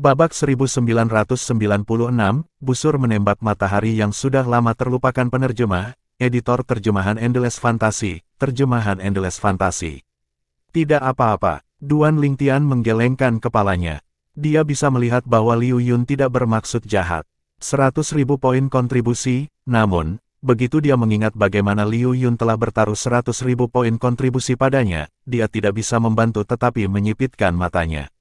Babak 1996, busur menembak matahari yang sudah lama terlupakan. Penerjemah, editor terjemahan Endless Fantasy, terjemahan Endless Fantasy. Tidak apa-apa, Duan Lingtian menggelengkan kepalanya. Dia bisa melihat bahwa Liu Yun tidak bermaksud jahat. 100.000 poin kontribusi, namun, begitu dia mengingat bagaimana Liu Yun telah bertaruh 100.000 poin kontribusi padanya, dia tidak bisa membantu tetapi menyipitkan matanya.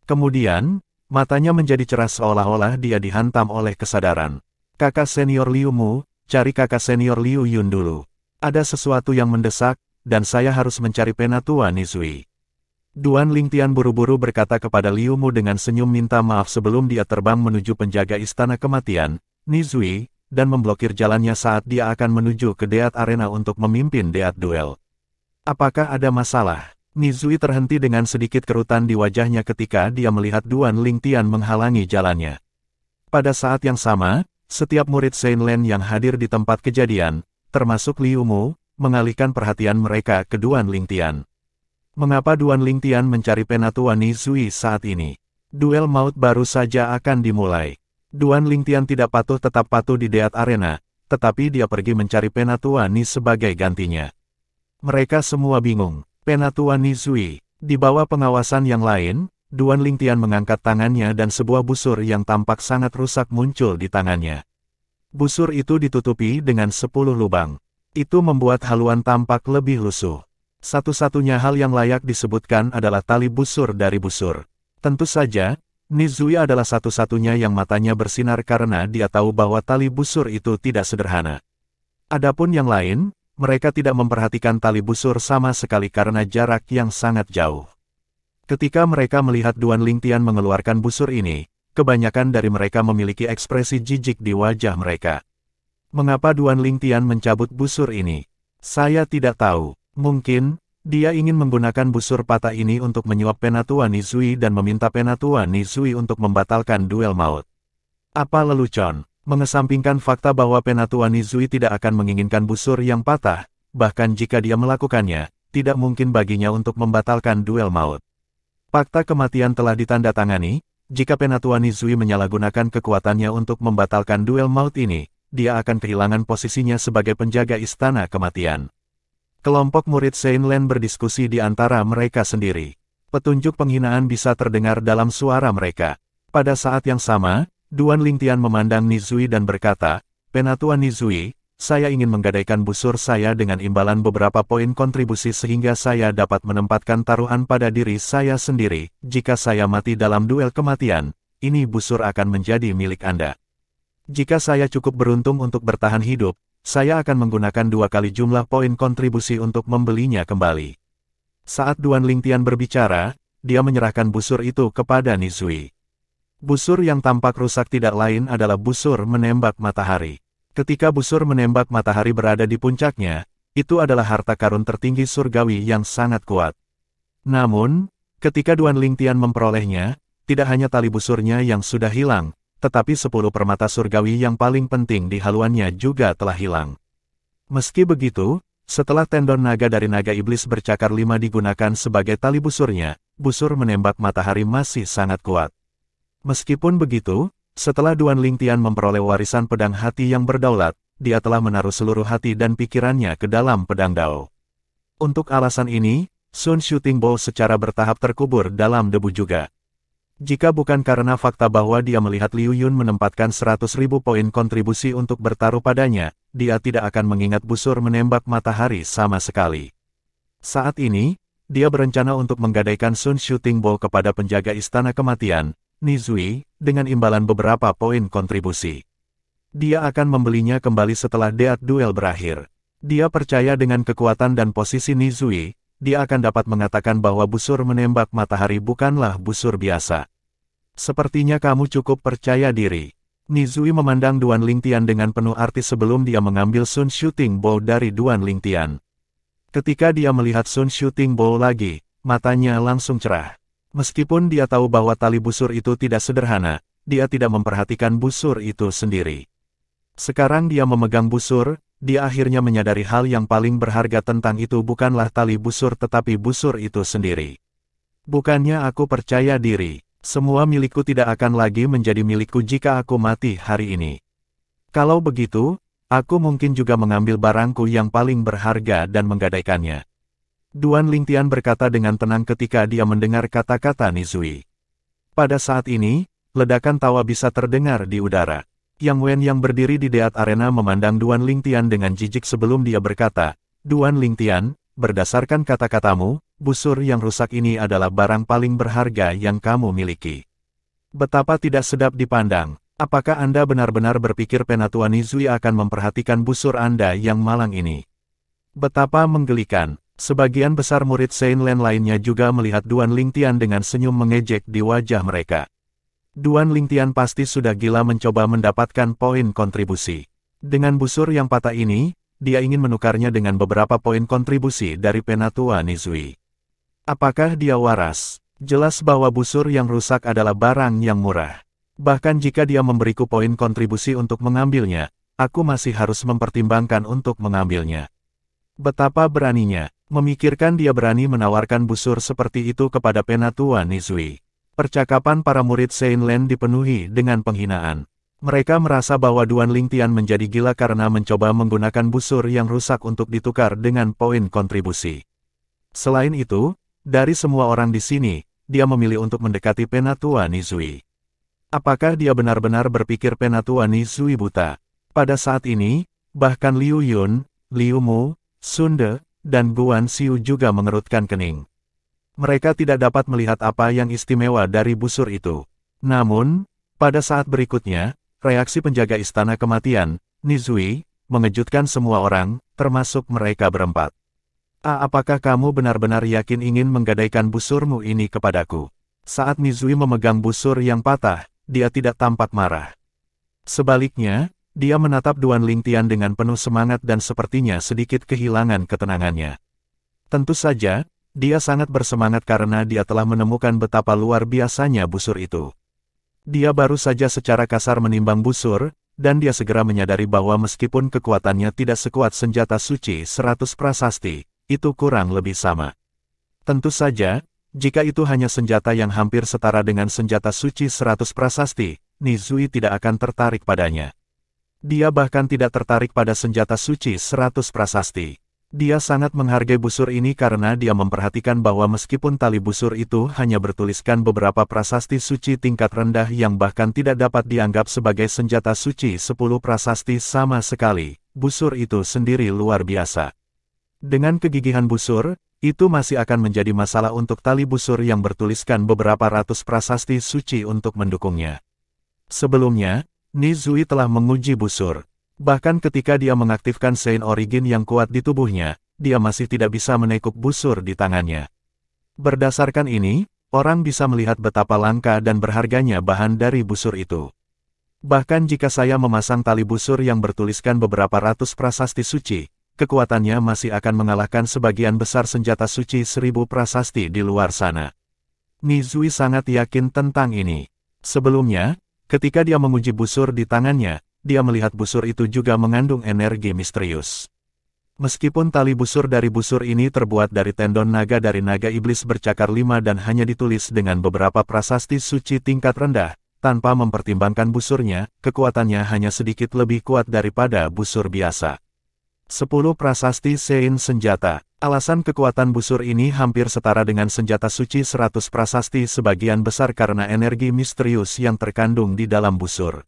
Kemudian, matanya menjadi cerah seolah-olah dia dihantam oleh kesadaran. Kakak senior Liu Mu, cari kakak senior Liu Yun dulu. Ada sesuatu yang mendesak, dan saya harus mencari penatua Nizui. Duan Lingtian buru-buru berkata kepada Liu Mu dengan senyum minta maaf sebelum dia terbang menuju penjaga istana kematian, Nizui, dan memblokir jalannya saat dia akan menuju ke Deat Arena untuk memimpin Deat Duel. Apakah ada masalah? Nizui terhenti dengan sedikit kerutan di wajahnya ketika dia melihat Duan Lingtian menghalangi jalannya. Pada saat yang sama, setiap murid Shenlen yang hadir di tempat kejadian, termasuk Liu Mu, mengalihkan perhatian mereka ke Duan Lingtian. Mengapa Duan Lingtian mencari penatua Nizui saat ini? Duel maut baru saja akan dimulai. Duan Lingtian tidak tetap patuh di Deat Arena, tetapi dia pergi mencari penatua Ni sebagai gantinya. Mereka semua bingung. Penatua Nizui. Di bawah pengawasan yang lain, Duan Lingtian mengangkat tangannya dan sebuah busur yang tampak sangat rusak muncul di tangannya. Busur itu ditutupi dengan 10 lubang. Itu membuat haluan tampak lebih lusuh. Satu-satunya hal yang layak disebutkan adalah tali busur dari busur. Tentu saja, Nizui adalah satu-satunya yang matanya bersinar karena dia tahu bahwa tali busur itu tidak sederhana. Adapun yang lain, mereka tidak memperhatikan tali busur sama sekali karena jarak yang sangat jauh. Ketika mereka melihat Duan Lingtian mengeluarkan busur ini, kebanyakan dari mereka memiliki ekspresi jijik di wajah mereka. Mengapa Duan Lingtian mencabut busur ini? Saya tidak tahu. Mungkin, dia ingin menggunakan busur patah ini untuk menyuap penatua Nizui dan meminta penatua Nizui untuk membatalkan duel maut. Apa lelucon? Mengesampingkan fakta bahwa penatua Nizui tidak akan menginginkan busur yang patah, bahkan jika dia melakukannya, tidak mungkin baginya untuk membatalkan duel maut. Fakta kematian telah ditandatangani, jika penatua Nizui menyalahgunakan kekuatannya untuk membatalkan duel maut ini, dia akan kehilangan posisinya sebagai penjaga istana kematian. Kelompok murid Shenlen berdiskusi di antara mereka sendiri. Petunjuk penghinaan bisa terdengar dalam suara mereka. Pada saat yang sama, Duan Lingtian memandang Nizui dan berkata, "Penatua Nizui, saya ingin menggadaikan busur saya dengan imbalan beberapa poin kontribusi sehingga saya dapat menempatkan taruhan pada diri saya sendiri. Jika saya mati dalam duel kematian, ini busur akan menjadi milik Anda. Jika saya cukup beruntung untuk bertahan hidup, saya akan menggunakan 2 kali jumlah poin kontribusi untuk membelinya kembali." Saat Duan Lingtian berbicara, dia menyerahkan busur itu kepada Nizui. Busur yang tampak rusak tidak lain adalah busur menembak matahari. Ketika busur menembak matahari berada di puncaknya, itu adalah harta karun tertinggi surgawi yang sangat kuat. Namun, ketika Duan Lingtian memperolehnya, tidak hanya tali busurnya yang sudah hilang, tetapi 10 permata surgawi yang paling penting di haluannya juga telah hilang. Meski begitu, setelah tendon naga dari naga iblis bercakar 5 digunakan sebagai tali busurnya, busur menembak matahari masih sangat kuat. Meskipun begitu, setelah Duan Lingtian memperoleh warisan pedang hati yang berdaulat, dia telah menaruh seluruh hati dan pikirannya ke dalam pedang Dao. Untuk alasan ini, Sun Shooting Bow secara bertahap terkubur dalam debu juga. Jika bukan karena fakta bahwa dia melihat Liu Yun menempatkan 100.000 poin kontribusi untuk bertaruh padanya, dia tidak akan mengingat busur menembak matahari sama sekali. Saat ini, dia berencana untuk menggadaikan Sun Shooting Bow kepada penjaga istana kematian, Nizui, dengan imbalan beberapa poin kontribusi. Dia akan membelinya kembali setelah Deat Duel berakhir. Dia percaya dengan kekuatan dan posisi Nizui, dia akan dapat mengatakan bahwa busur menembak matahari bukanlah busur biasa. Sepertinya kamu cukup percaya diri. Nizui memandang Duan Lingtian dengan penuh arti sebelum dia mengambil Sun Shooting Bow dari Duan Lingtian. Ketika dia melihat Sun Shooting Bow lagi, matanya langsung cerah. Meskipun dia tahu bahwa tali busur itu tidak sederhana, dia tidak memperhatikan busur itu sendiri. Sekarang dia memegang busur, dia akhirnya menyadari hal yang paling berharga tentang itu bukanlah tali busur tetapi busur itu sendiri. Bukannya aku percaya diri. Semua milikku tidak akan lagi menjadi milikku jika aku mati hari ini. Kalau begitu, aku mungkin juga mengambil barangku yang paling berharga dan menggadaikannya. Duan Lingtian berkata dengan tenang ketika dia mendengar kata-kata Nizui. Pada saat ini, ledakan tawa bisa terdengar di udara. Yang Wen yang berdiri di deat arena memandang Duan Lingtian dengan jijik sebelum dia berkata, Duan Lingtian, berdasarkan kata-katamu, busur yang rusak ini adalah barang paling berharga yang kamu miliki. Betapa tidak sedap dipandang. Apakah Anda benar-benar berpikir Penatua Nizui akan memperhatikan busur Anda yang malang ini? Betapa menggelikan. Sebagian besar murid Saint Lan lainnya juga melihat Duan Lingtian dengan senyum mengejek di wajah mereka. Duan Lingtian pasti sudah gila mencoba mendapatkan poin kontribusi. Dengan busur yang patah ini, dia ingin menukarnya dengan beberapa poin kontribusi dari Penatua Nizui. Apakah dia waras? Jelas bahwa busur yang rusak adalah barang yang murah. Bahkan jika dia memberiku poin kontribusi untuk mengambilnya, aku masih harus mempertimbangkan untuk mengambilnya. Betapa beraninya. Memikirkan dia berani menawarkan busur seperti itu kepada Penatua Nizui. Percakapan para murid Saint Lan dipenuhi dengan penghinaan. Mereka merasa bahwa Duan Lingtian menjadi gila karena mencoba menggunakan busur yang rusak untuk ditukar dengan poin kontribusi. Selain itu, dari semua orang di sini, dia memilih untuk mendekati Penatua Nizui. Apakah dia benar-benar berpikir Penatua Nizui buta? Pada saat ini, bahkan Liu Yun, Liu Mu, Sun De, dan Guan Xiu juga mengerutkan kening. Mereka tidak dapat melihat apa yang istimewa dari busur itu. Namun, pada saat berikutnya, reaksi penjaga istana kematian, Nizui, mengejutkan semua orang, termasuk mereka berempat. Apakah kamu benar-benar yakin ingin menggadaikan busurmu ini kepadaku? Saat Nizui memegang busur yang patah, dia tidak tampak marah. Sebaliknya, dia menatap Duan Lingtian dengan penuh semangat dan sepertinya sedikit kehilangan ketenangannya. Tentu saja, dia sangat bersemangat karena dia telah menemukan betapa luar biasanya busur itu. Dia baru saja secara kasar menimbang busur, dan dia segera menyadari bahwa meskipun kekuatannya tidak sekuat senjata suci 100 prasasti, itu kurang lebih sama. Tentu saja, jika itu hanya senjata yang hampir setara dengan senjata suci 100 prasasti, Nizui tidak akan tertarik padanya. Dia bahkan tidak tertarik pada senjata suci 100 prasasti. Dia sangat menghargai busur ini karena dia memperhatikan bahwa meskipun tali busur itu hanya bertuliskan beberapa prasasti suci tingkat rendah yang bahkan tidak dapat dianggap sebagai senjata suci 10 prasasti sama sekali, busur itu sendiri luar biasa. Dengan kegigihan busur, itu masih akan menjadi masalah untuk tali busur yang bertuliskan beberapa ratus prasasti suci untuk mendukungnya. Sebelumnya, Nizui telah menguji busur. Bahkan ketika dia mengaktifkan Saint Origin yang kuat di tubuhnya, dia masih tidak bisa menekuk busur di tangannya. Berdasarkan ini, orang bisa melihat betapa langka dan berharganya bahan dari busur itu. Bahkan jika saya memasang tali busur yang bertuliskan beberapa ratus prasasti suci, kekuatannya masih akan mengalahkan sebagian besar senjata suci 1000 prasasti di luar sana. Nizui sangat yakin tentang ini. Sebelumnya, ketika dia menguji busur di tangannya, dia melihat busur itu juga mengandung energi misterius. Meskipun tali busur dari busur ini terbuat dari tendon naga dari naga iblis bercakar 5 dan hanya ditulis dengan beberapa prasasti suci tingkat rendah, tanpa mempertimbangkan busurnya, kekuatannya hanya sedikit lebih kuat daripada busur biasa. 10 prasasti Saint senjata. Alasan kekuatan busur ini hampir setara dengan senjata suci 100 prasasti sebagian besar karena energi misterius yang terkandung di dalam busur.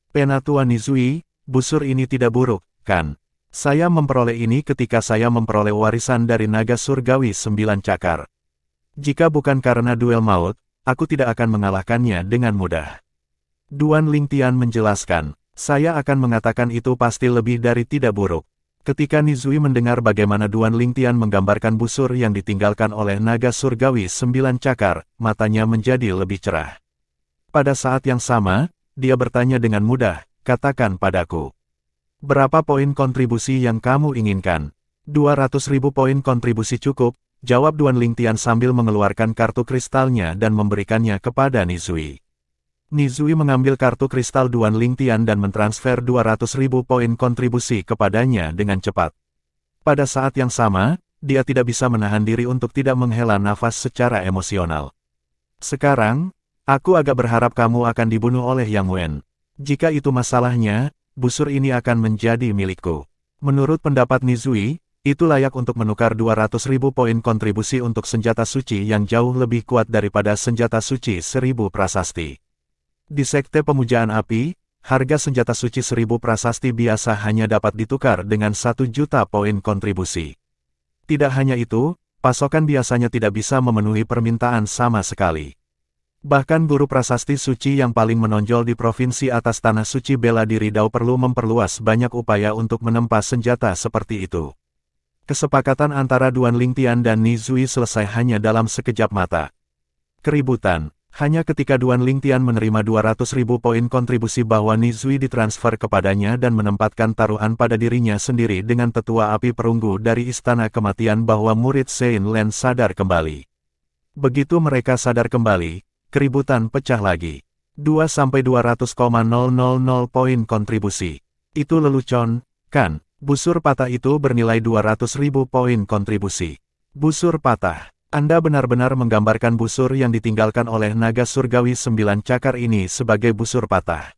Penatua Nizui, busur ini tidak buruk, kan? Saya memperoleh ini ketika saya memperoleh warisan dari naga surgawi 9 cakar. Jika bukan karena duel maut, aku tidak akan mengalahkannya dengan mudah. Duan Lingtian menjelaskan, saya akan mengatakan itu pasti lebih dari tidak buruk. Ketika Nizui mendengar bagaimana Duan Lingtian menggambarkan busur yang ditinggalkan oleh naga surgawi 9 cakar, matanya menjadi lebih cerah. Pada saat yang sama, dia bertanya dengan mudah, katakan padaku. Berapa poin kontribusi yang kamu inginkan? 200.000 poin kontribusi cukup, jawab Duan Lingtian sambil mengeluarkan kartu kristalnya dan memberikannya kepada Nizui. Nizui mengambil kartu kristal Duan Lingtian dan mentransfer 200.000 poin kontribusi kepadanya dengan cepat. Pada saat yang sama, dia tidak bisa menahan diri untuk tidak menghela nafas secara emosional. Sekarang, Aku agak berharap kamu akan dibunuh oleh Yang Wen. Jika itu masalahnya, busur ini akan menjadi milikku. Menurut pendapat Nizui, itu layak untuk menukar 200.000 poin kontribusi untuk senjata suci yang jauh lebih kuat daripada senjata suci 1000 prasasti. Di Sekte Pemujaan Api, harga senjata suci 1000 prasasti biasa hanya dapat ditukar dengan 1 juta poin kontribusi. Tidak hanya itu, pasokan biasanya tidak bisa memenuhi permintaan sama sekali. Bahkan guru prasasti suci yang paling menonjol di provinsi atas tanah suci bela diri Dao perlu memperluas banyak upaya untuk menempa senjata seperti itu. Kesepakatan antara Duan Lingtian dan Nizui selesai hanya dalam sekejap mata. Keributan, hanya ketika Duan Lingtian menerima 200.000 poin kontribusi bahwa Nizui ditransfer kepadanya dan menempatkan taruhan pada dirinya sendiri dengan tetua api perunggu dari Istana Kematian bahwa murid Sein Len sadar kembali. Begitu mereka sadar kembali, keributan pecah lagi. 2-200,000 poin kontribusi. Itu lelucon, kan? Busur patah itu bernilai 200.000 poin kontribusi. Busur patah. Anda benar-benar menggambarkan busur yang ditinggalkan oleh naga surgawi 9 cakar ini sebagai busur patah.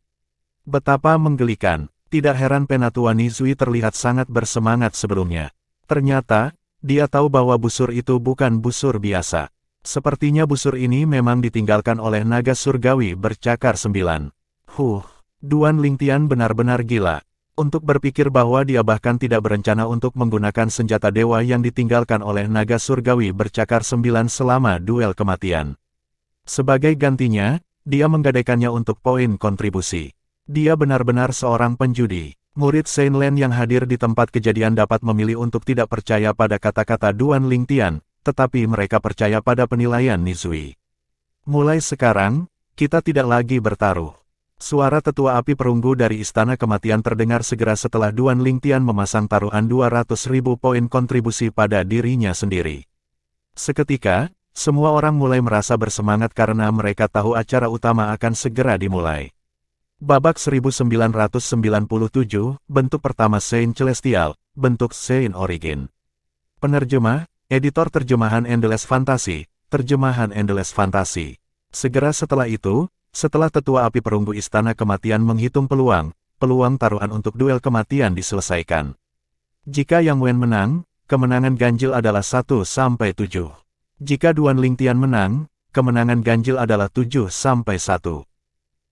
Betapa menggelikan. Tidak heran Penatua Nizui terlihat sangat bersemangat sebelumnya. Ternyata, dia tahu bahwa busur itu bukan busur biasa. Sepertinya busur ini memang ditinggalkan oleh naga surgawi bercakar 9. Duan Lingtian benar-benar gila. Untuk berpikir bahwa dia bahkan tidak berencana untuk menggunakan senjata dewa yang ditinggalkan oleh naga surgawi bercakar 9 selama duel kematian. Sebagai gantinya, dia menggadaikannya untuk poin kontribusi. Dia benar-benar seorang penjudi. Murid Sein Len yang hadir di tempat kejadian dapat memilih untuk tidak percaya pada kata-kata Duan Lingtian, tetapi mereka percaya pada penilaian Nizui. Mulai sekarang, kita tidak lagi bertaruh. Suara tetua api perunggu dari Istana Kematian terdengar segera setelah Duan Lingtian memasang taruhan 200.000 poin kontribusi pada dirinya sendiri. Seketika, semua orang mulai merasa bersemangat karena mereka tahu acara utama akan segera dimulai. Babak 1997, bentuk pertama Sein Celestial, bentuk Sein Origin. Penerjemah, editor terjemahan Endless Fantasy, terjemahan Endless Fantasy. Segera setelah itu, setelah tetua api perunggu Istana Kematian menghitung peluang taruhan untuk duel kematian diselesaikan. Jika Yang Wen menang, kemenangan ganjil adalah 1-7. Jika Duan Lingtian menang, kemenangan ganjil adalah 7-1.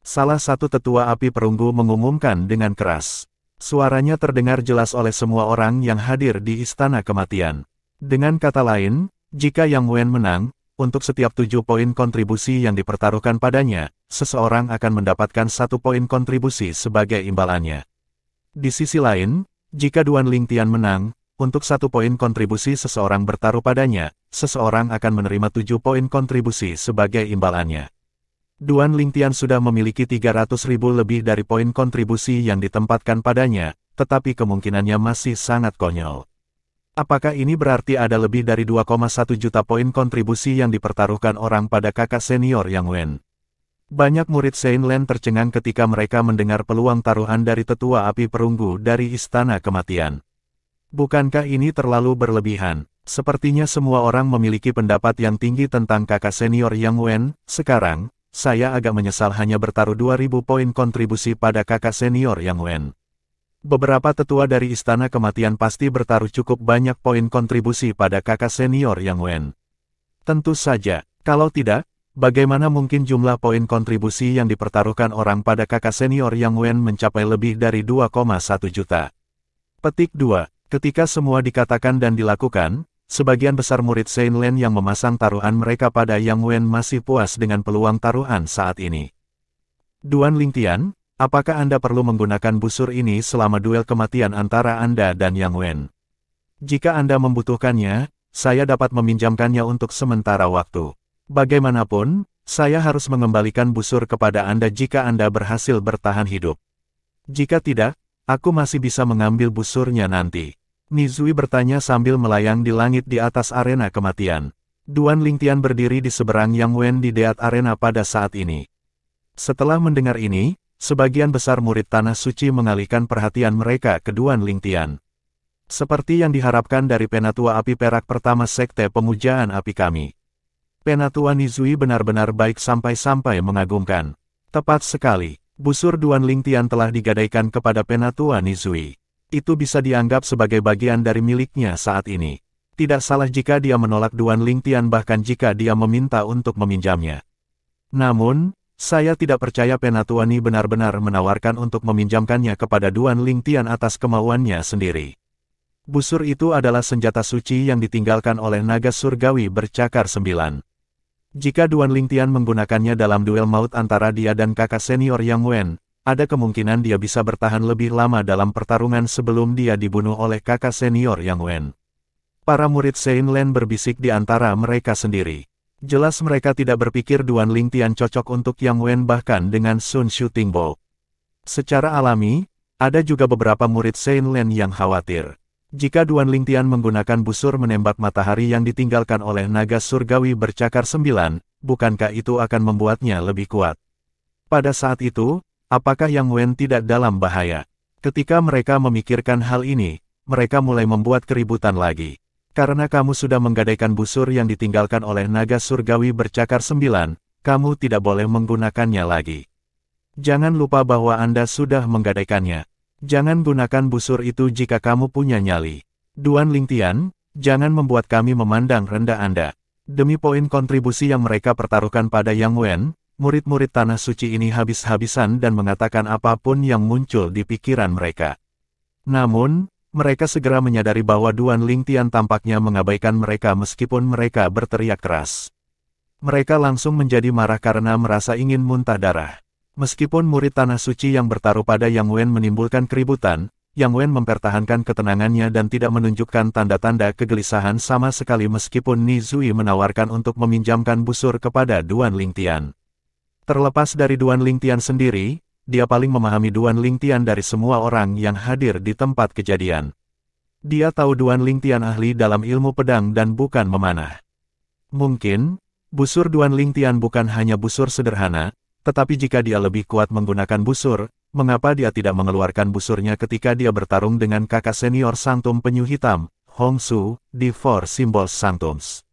Salah satu tetua api perunggu mengumumkan dengan keras. Suaranya terdengar jelas oleh semua orang yang hadir di Istana Kematian. Dengan kata lain, jika Yang Wen menang, untuk setiap 7 poin kontribusi yang dipertaruhkan padanya, seseorang akan mendapatkan 1 poin kontribusi sebagai imbalannya. Di sisi lain, jika Duan Lingtian menang, untuk 1 poin kontribusi seseorang bertaruh padanya, seseorang akan menerima 7 poin kontribusi sebagai imbalannya. Duan Lingtian sudah memiliki 300.000 lebih dari poin kontribusi yang ditempatkan padanya, tetapi kemungkinannya masih sangat konyol. Apakah ini berarti ada lebih dari 2,1 juta poin kontribusi yang dipertaruhkan orang pada kakak senior Yang Wen? Banyak murid Sein Len tercengang ketika mereka mendengar peluang taruhan dari tetua api perunggu dari Istana Kematian. Bukankah ini terlalu berlebihan? Sepertinya semua orang memiliki pendapat yang tinggi tentang kakak senior Yang Wen. Sekarang, saya agak menyesal hanya bertaruh 2.000 poin kontribusi pada kakak senior Yang Wen. Beberapa tetua dari Istana Kematian pasti bertaruh cukup banyak poin kontribusi pada kakak senior Yang Wen. Tentu saja, kalau tidak, bagaimana mungkin jumlah poin kontribusi yang dipertaruhkan orang pada kakak senior Yang Wen mencapai lebih dari 2,1 juta. Petik 2. Ketika semua dikatakan dan dilakukan, sebagian besar murid Sein Len yang memasang taruhan mereka pada Yang Wen masih puas dengan peluang taruhan saat ini. Duan Lingtian, apakah Anda perlu menggunakan busur ini selama duel kematian antara Anda dan Yang Wen? Jika Anda membutuhkannya, saya dapat meminjamkannya untuk sementara waktu. Bagaimanapun, saya harus mengembalikan busur kepada Anda jika Anda berhasil bertahan hidup. Jika tidak, aku masih bisa mengambil busurnya nanti. Nizui bertanya sambil melayang di langit di atas arena kematian. Duan Lingtian berdiri di seberang Yang Wen di deat arena pada saat ini. Setelah mendengar ini, sebagian besar murid Tanah Suci mengalihkan perhatian mereka ke Duan Lingtian. Seperti yang diharapkan dari Penatua Api Perak pertama Sekte Pemujaan Api kami. Penatua Nizui benar-benar baik sampai-sampai mengagumkan. Tepat sekali, busur Duan Lingtian telah digadaikan kepada Penatua Nizui. Itu bisa dianggap sebagai bagian dari miliknya saat ini. Tidak salah jika dia menolak Duan Lingtian bahkan jika dia meminta untuk meminjamnya. Namun, saya tidak percaya Penatua Ni benar-benar menawarkan untuk meminjamkannya kepada Duan Lingtian atas kemauannya sendiri. Busur itu adalah senjata suci yang ditinggalkan oleh naga surgawi bercakar 9. Jika Duan Lingtian menggunakannya dalam duel maut antara dia dan kakak senior Yang Wen, ada kemungkinan dia bisa bertahan lebih lama dalam pertarungan sebelum dia dibunuh oleh kakak senior Yang Wen. Para murid Saint Lan berbisik di antara mereka sendiri. Jelas mereka tidak berpikir Duan Lingtian cocok untuk Yang Wen bahkan dengan Sun Shooting Bow. Secara alami, ada juga beberapa murid Saint Lan yang khawatir. Jika Duan Lingtian menggunakan busur menembak matahari yang ditinggalkan oleh naga surgawi bercakar 9, bukankah itu akan membuatnya lebih kuat? Pada saat itu, apakah Yang Wen tidak dalam bahaya? Ketika mereka memikirkan hal ini, mereka mulai membuat keributan lagi. Karena kamu sudah menggadaikan busur yang ditinggalkan oleh naga surgawi bercakar 9, kamu tidak boleh menggunakannya lagi. Jangan lupa bahwa Anda sudah menggadaikannya. Jangan gunakan busur itu jika kamu punya nyali. Duan Lingtian, jangan membuat kami memandang rendah Anda. Demi poin kontribusi yang mereka pertaruhkan pada Yang Wen, murid-murid Tanah Suci ini habis-habisan dan mengatakan apapun yang muncul di pikiran mereka. Namun, mereka segera menyadari bahwa Duan Lingtian tampaknya mengabaikan mereka meskipun mereka berteriak keras. Mereka langsung menjadi marah karena merasa ingin muntah darah. Meskipun murid Tanah Suci yang bertaruh pada Yang Wen menimbulkan keributan, Yang Wen mempertahankan ketenangannya dan tidak menunjukkan tanda-tanda kegelisahan sama sekali meskipun Nizui menawarkan untuk meminjamkan busur kepada Duan Lingtian. Terlepas dari Duan Lingtian sendiri, dia paling memahami Duan Lingtian dari semua orang yang hadir di tempat kejadian. Dia tahu Duan Lingtian ahli dalam ilmu pedang dan bukan memanah. Mungkin, busur Duan Lingtian bukan hanya busur sederhana, tetapi jika dia lebih kuat menggunakan busur, mengapa dia tidak mengeluarkan busurnya ketika dia bertarung dengan kakak senior Sanctum Penyu Hitam, Hong Su, di Four Symbols Sanctums.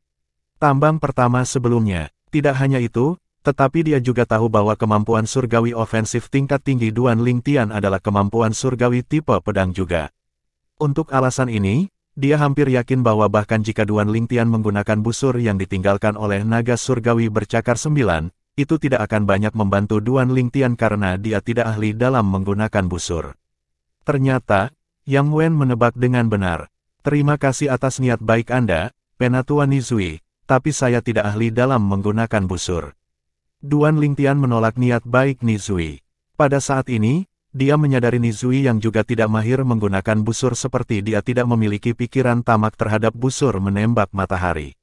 Tambang pertama sebelumnya, tidak hanya itu, tetapi dia juga tahu bahwa kemampuan surgawi ofensif tingkat tinggi Duan Lingtian adalah kemampuan surgawi tipe pedang juga. Untuk alasan ini, dia hampir yakin bahwa bahkan jika Duan Lingtian menggunakan busur yang ditinggalkan oleh naga surgawi bercakar 9, itu tidak akan banyak membantu Duan Lingtian karena dia tidak ahli dalam menggunakan busur. Ternyata, Yang Wen menebak dengan benar. Terima kasih atas niat baik Anda, Penatua Nizui, tapi saya tidak ahli dalam menggunakan busur. Duan Lingtian menolak niat baik Nizui. Pada saat ini, dia menyadari Nizui yang juga tidak mahir menggunakan busur seperti dia tidak memiliki pikiran tamak terhadap busur menembak matahari.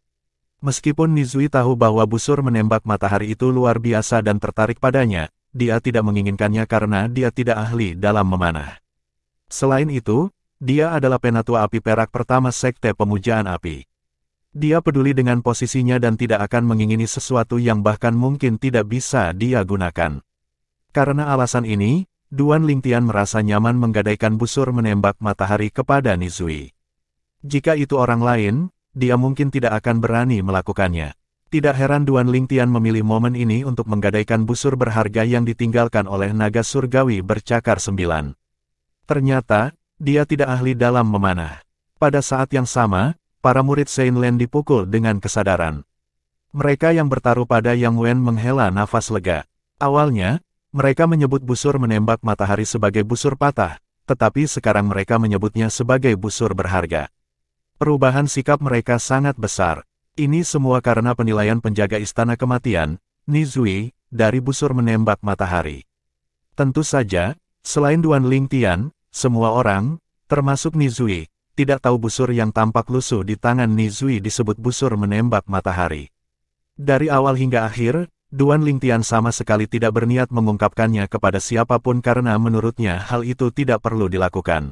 Meskipun Nizui tahu bahwa busur menembak matahari itu luar biasa dan tertarik padanya, dia tidak menginginkannya karena dia tidak ahli dalam memanah. Selain itu, dia adalah penatua api perak pertama Sekte Pemujaan Api. Dia peduli dengan posisinya dan tidak akan mengingini sesuatu yang bahkan mungkin tidak bisa dia gunakan. Karena alasan ini, Duan Lingtian merasa nyaman menggadaikan busur menembak matahari kepada Nizui. Jika itu orang lain, dia mungkin tidak akan berani melakukannya. Tidak heran Duan Lingtian memilih momen ini untuk menggadaikan busur berharga yang ditinggalkan oleh naga surgawi bercakar 9. Ternyata, dia tidak ahli dalam memanah. Pada saat yang sama, para murid Saint Lan dipukul dengan kesadaran. Mereka yang bertaruh pada Yang Wen menghela nafas lega. Awalnya, mereka menyebut busur menembak matahari sebagai busur patah, tetapi sekarang mereka menyebutnya sebagai busur berharga. Perubahan sikap mereka sangat besar. Ini semua karena penilaian penjaga Istana Kematian, Nizui, dari busur menembak matahari. Tentu saja, selain Duan Lingtian, semua orang, termasuk Nizui, tidak tahu busur yang tampak lusuh di tangan Nizui disebut busur menembak matahari. Dari awal hingga akhir, Duan Lingtian sama sekali tidak berniat mengungkapkannya kepada siapapun karena menurutnya hal itu tidak perlu dilakukan.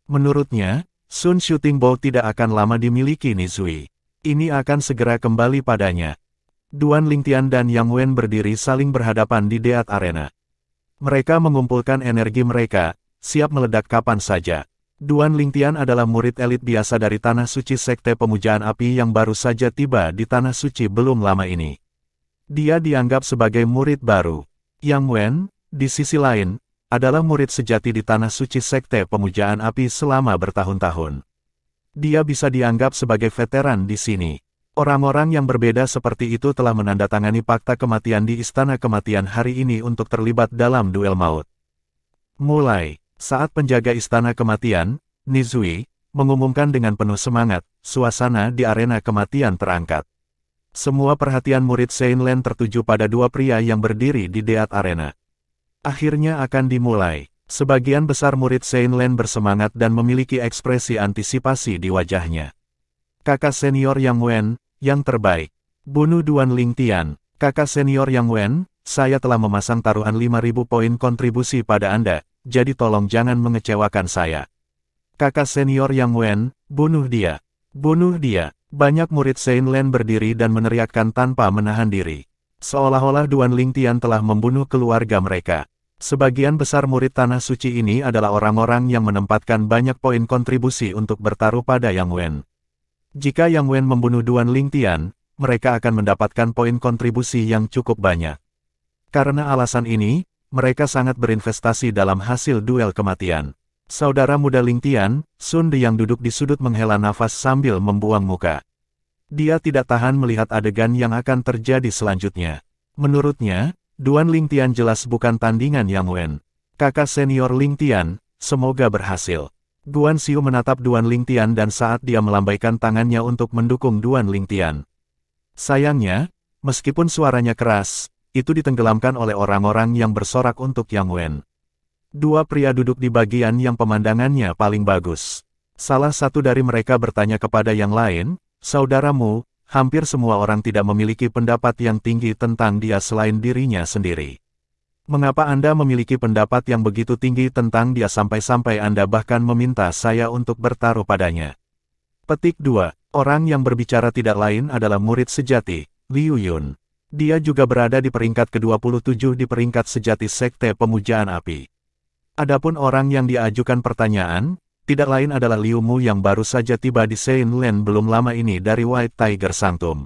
Menurutnya, Sun Shooting Bow tidak akan lama dimiliki Nizui. Ini akan segera kembali padanya. Duan Lingtian dan Yang Wen berdiri saling berhadapan di Deat Arena. Mereka mengumpulkan energi mereka, siap meledak kapan saja. Duan Lingtian adalah murid elit biasa dari Tanah Suci Sekte Pemujaan Api yang baru saja tiba di Tanah Suci belum lama ini. Dia dianggap sebagai murid baru. Yang Wen, di sisi lain, adalah murid sejati di Tanah Suci Sekte Pemujaan Api selama bertahun-tahun. Dia bisa dianggap sebagai veteran di sini. Orang-orang yang berbeda seperti itu telah menandatangani fakta kematian di Istana Kematian hari ini untuk terlibat dalam duel maut. Mulai saat penjaga Istana Kematian, Nizui, mengumumkan dengan penuh semangat, suasana di arena kematian terangkat. Semua perhatian murid Saint Lan tertuju pada dua pria yang berdiri di deat arena. Akhirnya akan dimulai. Sebagian besar murid Saint Lan bersemangat dan memiliki ekspresi antisipasi di wajahnya. Kakak senior Yang Wen, yang terbaik. Bunuh Duan Lingtian. Kakak senior Yang Wen, saya telah memasang taruhan 5.000 poin kontribusi pada Anda. Jadi tolong jangan mengecewakan saya. Kakak senior Yang Wen, bunuh dia. Bunuh dia. Banyak murid Saint Lan berdiri dan meneriakkan tanpa menahan diri. Seolah-olah Duan Lingtian telah membunuh keluarga mereka. Sebagian besar murid Tanah Suci ini adalah orang-orang yang menempatkan banyak poin kontribusi untuk bertaruh pada Yang Wen. Jika Yang Wen membunuh Duan Lingtian, mereka akan mendapatkan poin kontribusi yang cukup banyak. Karena alasan ini, mereka sangat berinvestasi dalam hasil duel kematian. Saudara muda Lingtian, Sun De yang duduk di sudut menghela nafas sambil membuang muka. Dia tidak tahan melihat adegan yang akan terjadi selanjutnya. Menurutnya, Duan Lingtian jelas bukan tandingan Yang Wen. Kakak senior Lingtian, semoga berhasil. Guan Xiu menatap Duan Lingtian dan saat dia melambaikan tangannya untuk mendukung Duan Lingtian. Sayangnya, meskipun suaranya keras, itu ditenggelamkan oleh orang-orang yang bersorak untuk Yang Wen. Dua pria duduk di bagian yang pemandangannya paling bagus. Salah satu dari mereka bertanya kepada yang lain, "Saudaramu, hampir semua orang tidak memiliki pendapat yang tinggi tentang dia selain dirinya sendiri. Mengapa Anda memiliki pendapat yang begitu tinggi tentang dia sampai-sampai Anda bahkan meminta saya untuk bertaruh padanya?" Petik 2. Orang yang berbicara tidak lain adalah murid sejati, Liu Yun. Dia juga berada di peringkat ke-27 di peringkat sejati Sekte Pemujaan Api. Adapun orang yang diajukan pertanyaan, tidak lain adalah Liu Mu yang baru saja tiba di Saint Lan belum lama ini dari White Tiger Sanctum.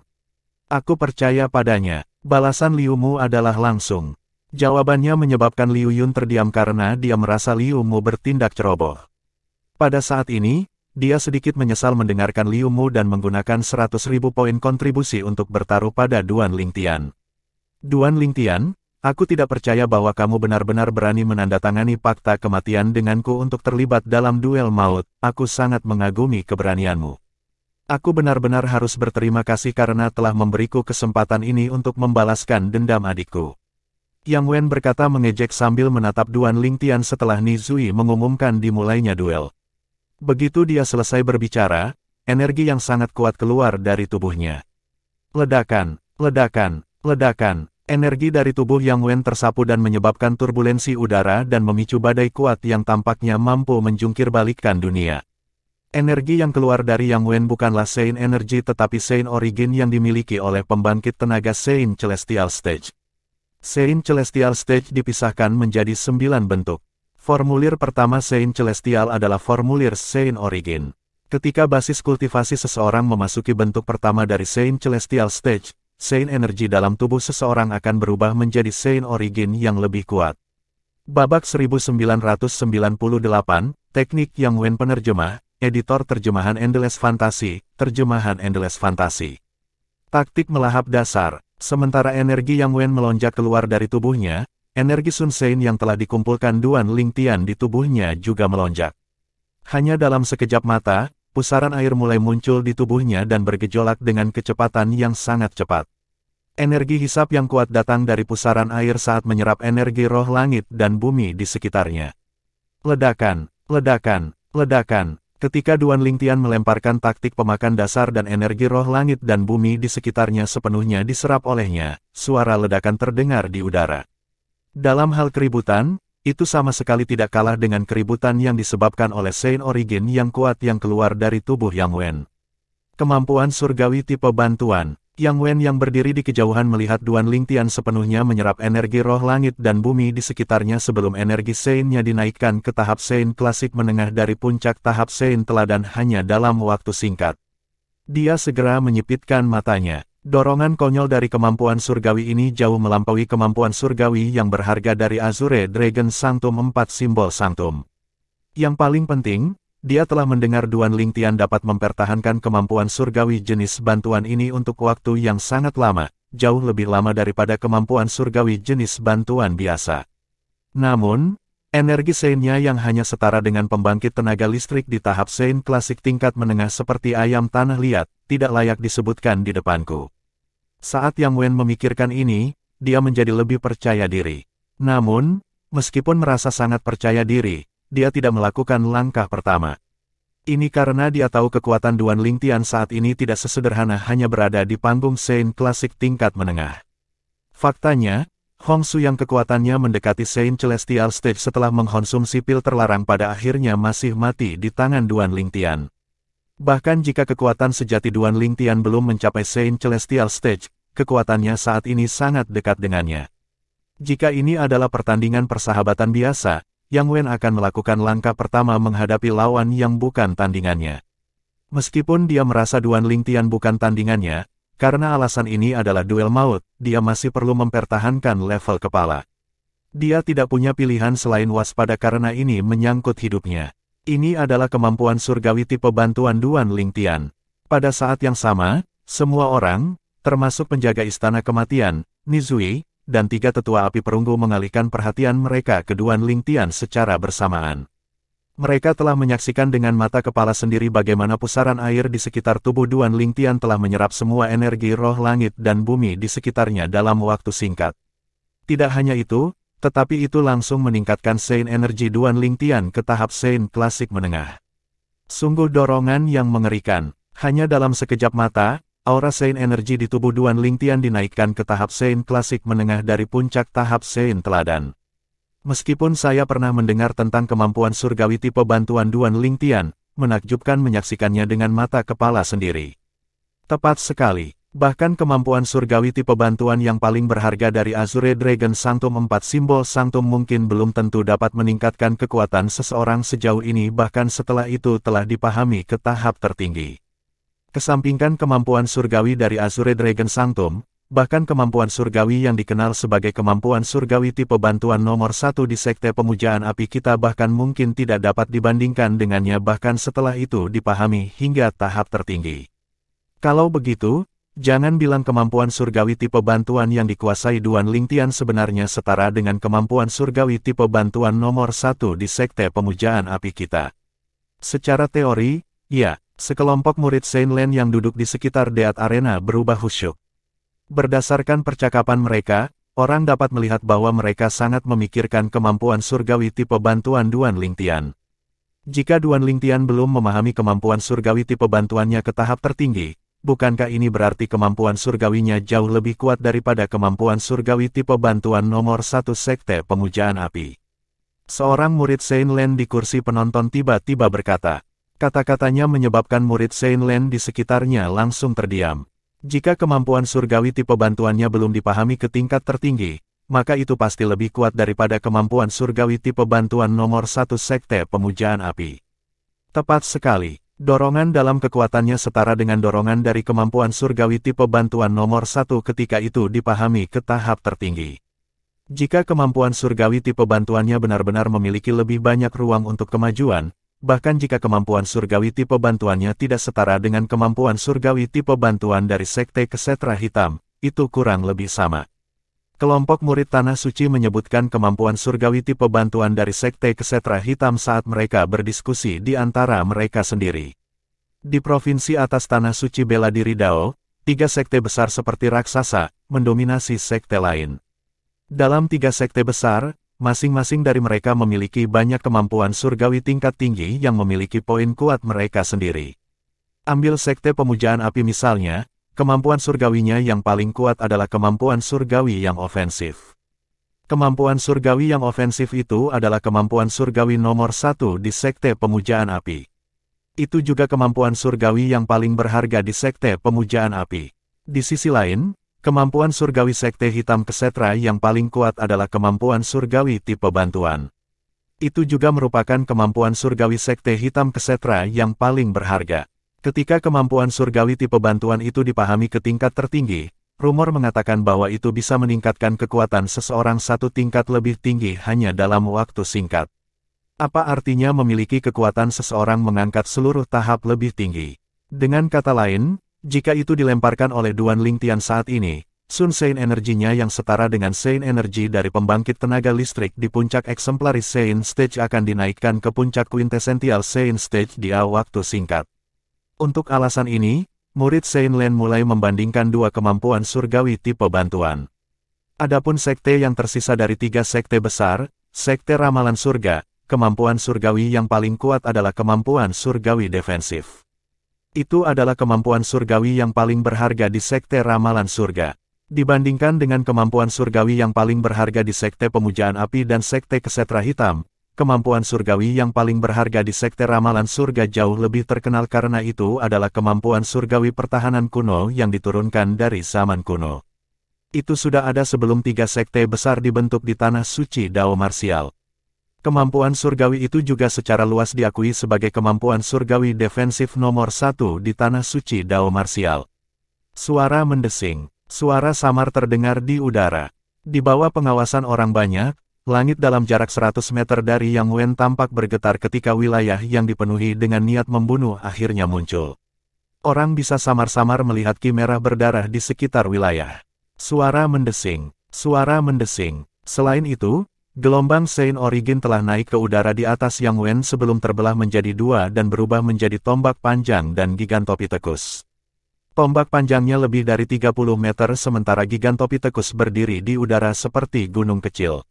Aku percaya padanya, balasan Liu Mu adalah langsung. Jawabannya menyebabkan Liu Yun terdiam karena dia merasa Liu Mu bertindak ceroboh. Pada saat ini, dia sedikit menyesal mendengarkan Liu Mu dan menggunakan 100.000 poin kontribusi untuk bertaruh pada Duan Lingtian. Duan Lingtian, aku tidak percaya bahwa kamu benar-benar berani menandatangani fakta kematian denganku untuk terlibat dalam duel maut. Aku sangat mengagumi keberanianmu. Aku benar-benar harus berterima kasih karena telah memberiku kesempatan ini untuk membalaskan dendam adikku. Yang Wen berkata mengejek sambil menatap Duan Lingtian setelah Nizui mengumumkan dimulainya duel. Begitu dia selesai berbicara, energi yang sangat kuat keluar dari tubuhnya. Ledakan, ledakan, ledakan. Energi dari tubuh Yang Wen tersapu dan menyebabkan turbulensi udara dan memicu badai kuat yang tampaknya mampu menjungkir balikkan dunia. Energi yang keluar dari Yang Wen bukanlah Saint Energy tetapi Saint Origin yang dimiliki oleh pembangkit tenaga Saint Celestial Stage. Saint Celestial Stage dipisahkan menjadi 9 bentuk. Formulir pertama Saint Celestial adalah formulir Saint Origin. Ketika basis kultivasi seseorang memasuki bentuk pertama dari Saint Celestial Stage, Saint Energy dalam tubuh seseorang akan berubah menjadi Saint Origin yang lebih kuat. Babak 1998, Teknik Yang Wen Penerjemah, Editor Terjemahan Endless Fantasy, Terjemahan Endless Fantasy. Taktik melahap dasar, sementara energi Yang Wen melonjak keluar dari tubuhnya, energi Sun Saint yang telah dikumpulkan Duan Lingtian di tubuhnya juga melonjak. Hanya dalam sekejap mata, pusaran air mulai muncul di tubuhnya dan bergejolak dengan kecepatan yang sangat cepat. Energi hisap yang kuat datang dari pusaran air saat menyerap energi roh langit dan bumi di sekitarnya. Ledakan, ledakan, ledakan. Ketika Duan Lingtian melemparkan taktik pemakan dasar dan energi roh langit dan bumi di sekitarnya sepenuhnya diserap olehnya, suara ledakan terdengar di udara. Dalam hal keributan, itu sama sekali tidak kalah dengan keributan yang disebabkan oleh Saint Origin yang kuat yang keluar dari tubuh Yang Wen. Kemampuan surgawi tipe bantuan, Yang Wen yang berdiri di kejauhan melihat Duan Lingtian sepenuhnya menyerap energi roh langit dan bumi di sekitarnya sebelum energi Sein-nya dinaikkan ke tahap Sein klasik menengah dari puncak tahap Sein teladan hanya dalam waktu singkat. Dia segera menyipitkan matanya. Dorongan konyol dari kemampuan surgawi ini jauh melampaui kemampuan surgawi yang berharga dari Azure Dragon Sanctum 4 simbol Sanctum. Yang paling penting, dia telah mendengar Duan Lingtian dapat mempertahankan kemampuan surgawi jenis bantuan ini untuk waktu yang sangat lama, jauh lebih lama daripada kemampuan surgawi jenis bantuan biasa. Namun, energi Sein-nya yang hanya setara dengan pembangkit tenaga listrik di tahap Sein klasik tingkat menengah seperti ayam tanah liat, tidak layak disebutkan di depanku. Saat Yang Wen memikirkan ini, dia menjadi lebih percaya diri. Namun, meskipun merasa sangat percaya diri, dia tidak melakukan langkah pertama. Ini karena dia tahu kekuatan Duan Lingtian saat ini tidak sesederhana hanya berada di panggung Sein klasik tingkat menengah. Faktanya, Hongsu yang kekuatannya mendekati Sein Celestial Stage setelah mengkonsumsi pil terlarang pada akhirnya masih mati di tangan Duan Lingtian. Bahkan jika kekuatan sejati Duan Lingtian belum mencapai Sein Celestial Stage, kekuatannya saat ini sangat dekat dengannya. Jika ini adalah pertandingan persahabatan biasa, Yang Wen akan melakukan langkah pertama menghadapi lawan yang bukan tandingannya. Meskipun dia merasa Duan Lingtian bukan tandingannya, karena alasan ini adalah duel maut, dia masih perlu mempertahankan level kepala. Dia tidak punya pilihan selain waspada karena ini menyangkut hidupnya. Ini adalah kemampuan surgawi tipe bantuan Duan Lingtian. Pada saat yang sama, semua orang, termasuk penjaga istana kematian, Nizui, dan 3 tetua api perunggu mengalihkan perhatian mereka ke Duan Lingtian secara bersamaan. Mereka telah menyaksikan dengan mata kepala sendiri bagaimana pusaran air di sekitar tubuh Duan Lingtian telah menyerap semua energi roh langit dan bumi di sekitarnya dalam waktu singkat. Tidak hanya itu, tetapi itu langsung meningkatkan Sein energi Duan Lingtian ke tahap Sein klasik menengah. Sungguh dorongan yang mengerikan. Hanya dalam sekejap mata, aura Sein energi di tubuh Duan Lingtian dinaikkan ke tahap Sein klasik menengah dari puncak tahap Sein teladan. Meskipun saya pernah mendengar tentang kemampuan surgawi tipe bantuan Duan Lingtian, menakjubkan menyaksikannya dengan mata kepala sendiri. Tepat sekali, bahkan kemampuan surgawi tipe bantuan yang paling berharga dari Azure Dragon Sanctum 4 simbol Sanctum mungkin belum tentu dapat meningkatkan kekuatan seseorang sejauh ini bahkan setelah itu telah dipahami ke tahap tertinggi. Kesampingkan kemampuan surgawi dari Azure Dragon Sanctum, bahkan kemampuan surgawi yang dikenal sebagai kemampuan surgawi tipe bantuan nomor 1 di Sekte Pemujaan Api kita bahkan mungkin tidak dapat dibandingkan dengannya bahkan setelah itu dipahami hingga tahap tertinggi. Kalau begitu, jangan bilang kemampuan surgawi tipe bantuan yang dikuasai Duan Lingtian sebenarnya setara dengan kemampuan surgawi tipe bantuan nomor 1 di Sekte Pemujaan Api kita. Secara teori, ya. Sekelompok murid Sein Len yang duduk di sekitar Deat Arena berubah khusyuk. Berdasarkan percakapan mereka, orang dapat melihat bahwa mereka sangat memikirkan kemampuan surgawi tipe bantuan Duan Lingtian. Jika Duan Lingtian belum memahami kemampuan surgawi tipe bantuannya ke tahap tertinggi, bukankah ini berarti kemampuan surgawinya jauh lebih kuat daripada kemampuan surgawi tipe bantuan nomor 1 Sekte Pemujaan Api? Seorang murid Sein Len di kursi penonton tiba-tiba berkata. Kata-katanya menyebabkan murid Sein Len di sekitarnya langsung terdiam. Jika kemampuan surgawi tipe bantuannya belum dipahami ke tingkat tertinggi, maka itu pasti lebih kuat daripada kemampuan surgawi tipe bantuan nomor 1 Sekte Pemujaan Api. Tepat sekali, dorongan dalam kekuatannya setara dengan dorongan dari kemampuan surgawi tipe bantuan nomor 1 ketika itu dipahami ke tahap tertinggi. Jika kemampuan surgawi tipe bantuannya benar-benar memiliki lebih banyak ruang untuk kemajuan, bahkan jika kemampuan surgawi tipe bantuannya tidak setara dengan kemampuan surgawi tipe bantuan dari Sekte Kesetra Hitam, itu kurang lebih sama. Kelompok murid Tanah Suci menyebutkan kemampuan surgawi tipe bantuan dari Sekte Kesetra Hitam saat mereka berdiskusi di antara mereka sendiri. Di provinsi atas Tanah Suci Bela Diri Dao, 3 sekte besar seperti raksasa, mendominasi sekte lain. Dalam 3 sekte besar, masing-masing dari mereka memiliki banyak kemampuan surgawi tingkat tinggi yang memiliki poin kuat mereka sendiri. Ambil Sekte Pemujaan Api misalnya, kemampuan surgawinya yang paling kuat adalah kemampuan surgawi yang ofensif. Kemampuan surgawi yang ofensif itu adalah kemampuan surgawi nomor 1 di Sekte Pemujaan Api. Itu juga kemampuan surgawi yang paling berharga di Sekte Pemujaan Api. Di sisi lain, kemampuan surgawi Sekte Hitam Kesetra yang paling kuat adalah kemampuan surgawi tipe bantuan. Itu juga merupakan kemampuan surgawi Sekte Hitam Kesetra yang paling berharga. Ketika kemampuan surgawi tipe bantuan itu dipahami ke tingkat tertinggi, rumor mengatakan bahwa itu bisa meningkatkan kekuatan seseorang satu tingkat lebih tinggi hanya dalam waktu singkat. Apa artinya memiliki kekuatan seseorang mengangkat seluruh tahap lebih tinggi? Dengan kata lain, jika itu dilemparkan oleh Duan Lingtian saat ini, Sun Sein energinya yang setara dengan Sein energi dari pembangkit tenaga listrik di puncak eksemplaris Sein Stage akan dinaikkan ke puncak quintessential Sein Stage di waktu singkat. Untuk alasan ini, murid Sein Len mulai membandingkan dua kemampuan surgawi tipe bantuan. Adapun sekte yang tersisa dari tiga sekte besar, Sekte Ramalan Surga, kemampuan surgawi yang paling kuat adalah kemampuan surgawi defensif. Itu adalah kemampuan surgawi yang paling berharga di Sekte Ramalan Surga. Dibandingkan dengan kemampuan surgawi yang paling berharga di Sekte Pemujaan Api dan Sekte Kesetra Hitam, kemampuan surgawi yang paling berharga di Sekte Ramalan Surga jauh lebih terkenal karena itu adalah kemampuan surgawi pertahanan kuno yang diturunkan dari zaman kuno. Itu sudah ada sebelum tiga sekte besar dibentuk di Tanah Suci Dao Marsial. Kemampuan surgawi itu juga secara luas diakui sebagai kemampuan surgawi defensif nomor 1 di Tanah Suci Dao Marsial. Suara mendesing, suara samar terdengar di udara. Di bawah pengawasan orang banyak, langit dalam jarak 100 meter dari Yang Wen tampak bergetar ketika wilayah yang dipenuhi dengan niat membunuh akhirnya muncul. Orang bisa samar-samar melihat ki merah berdarah di sekitar wilayah. Suara mendesing, suara mendesing. Selain itu, gelombang Sein Origin telah naik ke udara di atas Yang Wen sebelum terbelah menjadi dua dan berubah menjadi tombak panjang dan Gigantopithecus. Tombak panjangnya lebih dari 30 meter sementara Gigantopithecus berdiri di udara seperti gunung kecil.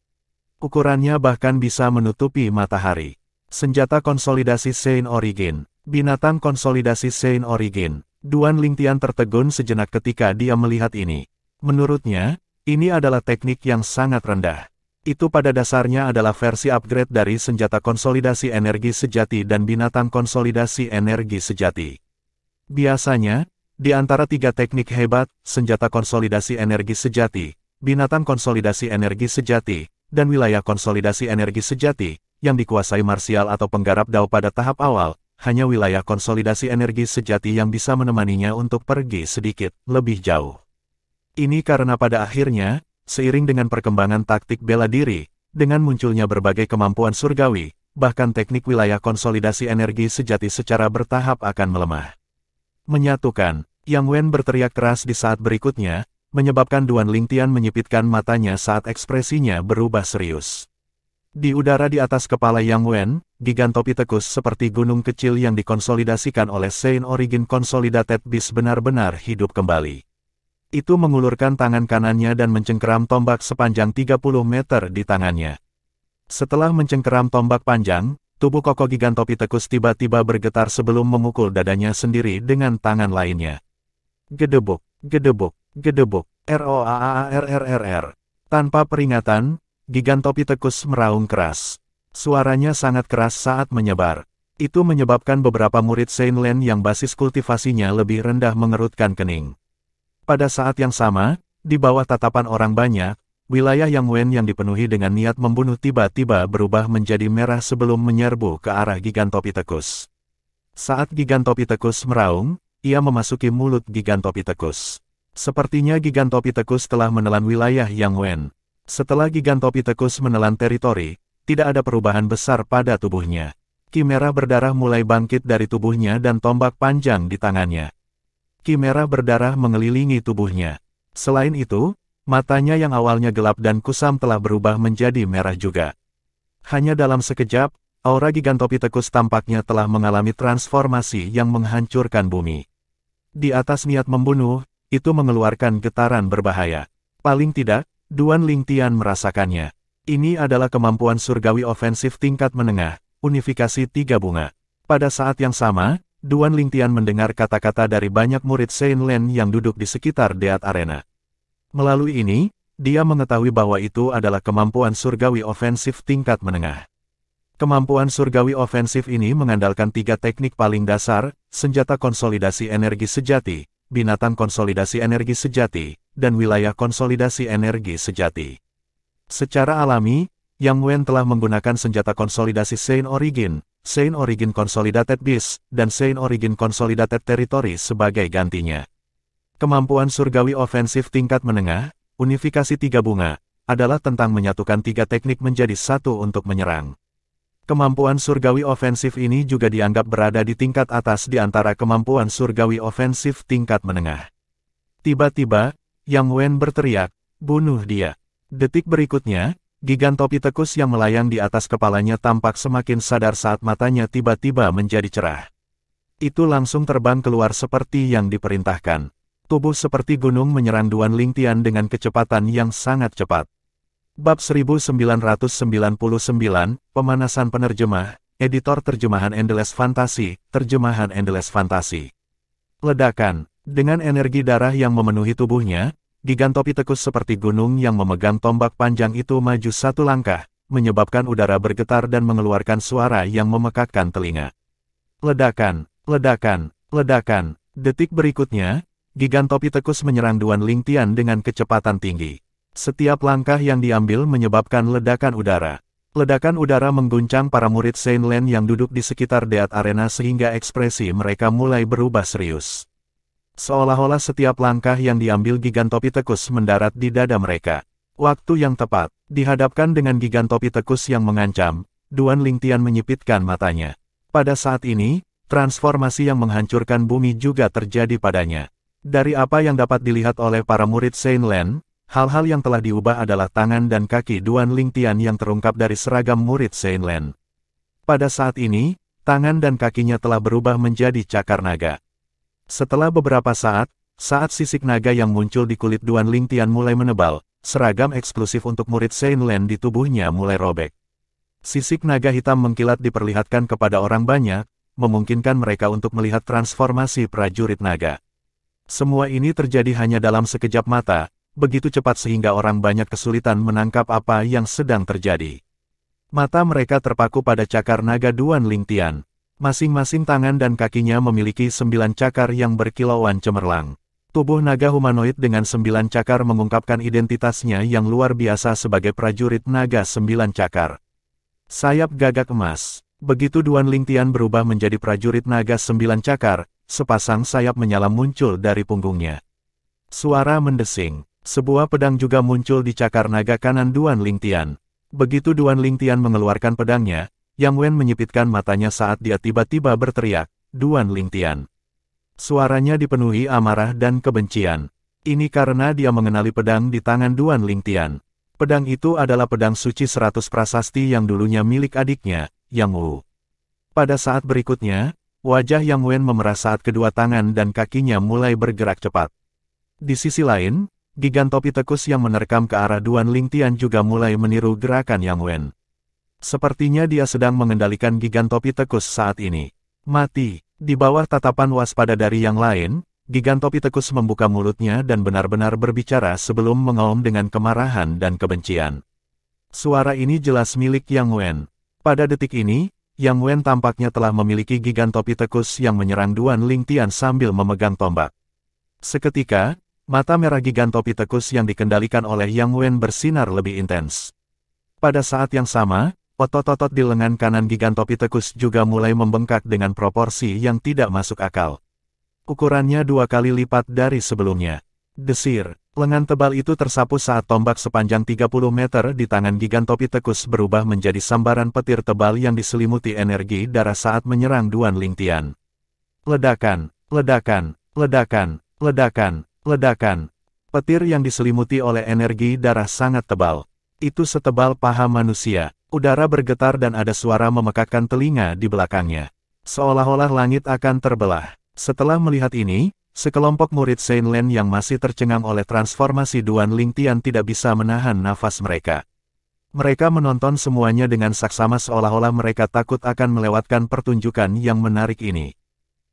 Ukurannya bahkan bisa menutupi matahari. Senjata konsolidasi Sein Origin. Binatang konsolidasi Sein Origin. Duan Lingtian tertegun sejenak ketika dia melihat ini. Menurutnya, ini adalah teknik yang sangat rendah. Itu pada dasarnya adalah versi upgrade dari senjata konsolidasi energi sejati dan binatang konsolidasi energi sejati. Biasanya, di antara tiga teknik hebat, senjata konsolidasi energi sejati, binatang konsolidasi energi sejati, dan wilayah konsolidasi energi sejati, yang dikuasai marsial atau penggarap Dao pada tahap awal, hanya wilayah konsolidasi energi sejati yang bisa menemaninya untuk pergi sedikit lebih jauh. Ini karena pada akhirnya, seiring dengan perkembangan taktik bela diri, dengan munculnya berbagai kemampuan surgawi, bahkan teknik wilayah konsolidasi energi sejati secara bertahap akan melemah. Menyatukan, Yang Wen berteriak keras di saat berikutnya, menyebabkan Duan Lingtian menyipitkan matanya saat ekspresinya berubah serius. Di udara di atas kepala Yang Wen, Gigantopithecus seperti gunung kecil yang dikonsolidasikan oleh Sein Origin Consolidated Beast benar-benar hidup kembali. Itu mengulurkan tangan kanannya dan mencengkeram tombak sepanjang 30 meter di tangannya. Setelah mencengkeram tombak panjang, tubuh kokoh Gigantopithecus tiba-tiba bergetar sebelum memukul dadanya sendiri dengan tangan lainnya. Gedebuk, gedebuk, gedebuk, roaarrrr. Tanpa peringatan, Gigantopithecus meraung keras. Suaranya sangat keras saat menyebar. Itu menyebabkan beberapa murid Sein Len yang basis kultivasinya lebih rendah mengerutkan kening. Pada saat yang sama, di bawah tatapan orang banyak, wilayah Yang Wen yang dipenuhi dengan niat membunuh tiba-tiba berubah menjadi merah sebelum menyerbu ke arah Gigantopithecus. Saat Gigantopithecus meraung, ia memasuki mulut Gigantopithecus. Sepertinya Gigantopithecus telah menelan wilayah Yang Wen. Setelah Gigantopithecus menelan teritori, tidak ada perubahan besar pada tubuhnya. Ki merah berdarah mulai bangkit dari tubuhnya dan tombak panjang di tangannya. Ki merah berdarah mengelilingi tubuhnya. Selain itu, matanya yang awalnya gelap dan kusam telah berubah menjadi merah juga. Hanya dalam sekejap, aura Gigantopithecus tampaknya telah mengalami transformasi yang menghancurkan bumi. Di atas niat membunuh, itu mengeluarkan getaran berbahaya. Paling tidak, Duan Lingtian merasakannya. Ini adalah kemampuan surgawi ofensif tingkat menengah, unifikasi 3 bunga. Pada saat yang sama, Duan Lingtian mendengar kata-kata dari banyak murid Sein Len yang duduk di sekitar Deat Arena. Melalui ini, dia mengetahui bahwa itu adalah kemampuan surgawi ofensif tingkat menengah. Kemampuan surgawi ofensif ini mengandalkan 3 teknik paling dasar, senjata konsolidasi energi sejati, binatang konsolidasi energi sejati, dan wilayah konsolidasi energi sejati. Secara alami, Yang Wen telah menggunakan senjata konsolidasi Sein Origin Consolidated Beast, dan Sein Origin Consolidated Territory sebagai gantinya. Kemampuan surgawi ofensif tingkat menengah, unifikasi 3 bunga, adalah tentang menyatukan 3 teknik menjadi satu untuk menyerang. Kemampuan surgawi ofensif ini juga dianggap berada di tingkat atas di antara kemampuan surgawi ofensif tingkat menengah. Tiba-tiba, Yang Wen berteriak, "Bunuh dia!" Detik berikutnya, gigantopi tekus yang melayang di atas kepalanya tampak semakin sadar saat matanya tiba-tiba menjadi cerah. Itu langsung terbang keluar seperti yang diperintahkan. Tubuh seperti gunung menyerang Duan Lingtian dengan kecepatan yang sangat cepat. Bab 1999, Pemanasan Penerjemah, Editor Terjemahan Endless Fantasy, Terjemahan Endless Fantasy. Ledakan. Dengan energi darah yang memenuhi tubuhnya, gigantopi tekus seperti gunung yang memegang tombak panjang itu maju 1 langkah, menyebabkan udara bergetar dan mengeluarkan suara yang memekakkan telinga. Ledakan, ledakan, ledakan. Detik berikutnya, gigantopi tekus menyerang Duan Lingtian dengan kecepatan tinggi. Setiap langkah yang diambil menyebabkan ledakan udara. Ledakan udara mengguncang para murid Saint Lan yang duduk di sekitar Deat Arena sehingga ekspresi mereka mulai berubah serius. Seolah-olah setiap langkah yang diambil gigantopi tekus mendarat di dada mereka. Waktu yang tepat, dihadapkan dengan gigantopi tekus yang mengancam, Duan Lingtian menyipitkan matanya. Pada saat ini, transformasi yang menghancurkan bumi juga terjadi padanya. Dari apa yang dapat dilihat oleh para murid Saint Lan, hal-hal yang telah diubah adalah tangan dan kaki Duan Lingtian yang terungkap dari seragam murid Saint Lan. Pada saat ini, tangan dan kakinya telah berubah menjadi cakar naga. Setelah beberapa saat sisik naga yang muncul di kulit Duan Lingtian mulai menebal, seragam eksklusif untuk murid Saint Lan di tubuhnya mulai robek. Sisik naga hitam mengkilat diperlihatkan kepada orang banyak, memungkinkan mereka untuk melihat transformasi prajurit naga. Semua ini terjadi hanya dalam sekejap mata, begitu cepat sehingga orang banyak kesulitan menangkap apa yang sedang terjadi. Mata mereka terpaku pada cakar naga Duan Lingtian. Masing-masing tangan dan kakinya memiliki 9 cakar yang berkilauan cemerlang. Tubuh naga humanoid dengan 9 cakar mengungkapkan identitasnya yang luar biasa sebagai prajurit naga 9 cakar. Sayap gagak emas. Begitu Duan Lingtian berubah menjadi prajurit naga 9 cakar, sepasang sayap menyala muncul dari punggungnya. Suara mendesing. Sebuah pedang juga muncul di cakar naga kanan Duan Lingtian. Begitu Duan Lingtian mengeluarkan pedangnya, Yang Wen menyipitkan matanya saat dia tiba-tiba berteriak, "Duan Lingtian." Suaranya dipenuhi amarah dan kebencian. Ini karena dia mengenali pedang di tangan Duan Lingtian. Pedang itu adalah pedang suci 100 prasasti yang dulunya milik adiknya, Yang Wu. Pada saat berikutnya, wajah Yang Wen memerah saat kedua tangan dan kakinya mulai bergerak cepat. Di sisi lain, gigantopi tekus yang menerkam ke arah Duan Lingtian juga mulai meniru gerakan Yang Wen. Sepertinya dia sedang mengendalikan gigantopi tekus saat ini. Mati. Di bawah tatapan waspada dari yang lain, gigantopi tekus membuka mulutnya dan benar-benar berbicara sebelum mengaum dengan kemarahan dan kebencian. Suara ini jelas milik Yang Wen. Pada detik ini, Yang Wen tampaknya telah memiliki gigantopi tekus yang menyerang Duan Lingtian sambil memegang tombak. Seketika, mata merah gigantopi tekus yang dikendalikan oleh Yang Wen bersinar lebih intens. Pada saat yang sama, otot-otot di lengan kanan gigantopi tekus juga mulai membengkak dengan proporsi yang tidak masuk akal. Ukurannya 2 kali lipat dari sebelumnya. Desir, lengan tebal itu tersapu saat tombak sepanjang 30 meter di tangan gigantopi tekus berubah menjadi sambaran petir tebal yang diselimuti energi darah saat menyerang Duan Lingtian. Ledakan, ledakan, ledakan, ledakan, ledakan. Petir yang diselimuti oleh energi darah sangat tebal. Itu setebal paha manusia. Udara bergetar dan ada suara memekakkan telinga di belakangnya. Seolah-olah langit akan terbelah. Setelah melihat ini, sekelompok murid Saint Lan yang masih tercengang oleh transformasi Duan Lingtian tidak bisa menahan nafas mereka. Mereka menonton semuanya dengan saksama seolah-olah mereka takut akan melewatkan pertunjukan yang menarik ini.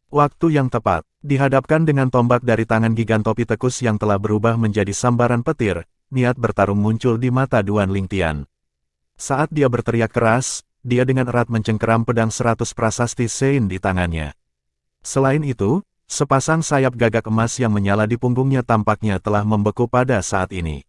Waktu yang tepat, dihadapkan dengan tombak dari tangan gigantopi tekus yang telah berubah menjadi sambaran petir, niat bertarung muncul di mata Duan Lingtian. Saat dia berteriak keras, dia dengan erat mencengkeram pedang 100 prasasti Sein di tangannya. Selain itu, sepasang sayap gagak emas yang menyala di punggungnya tampaknya telah membeku pada saat ini.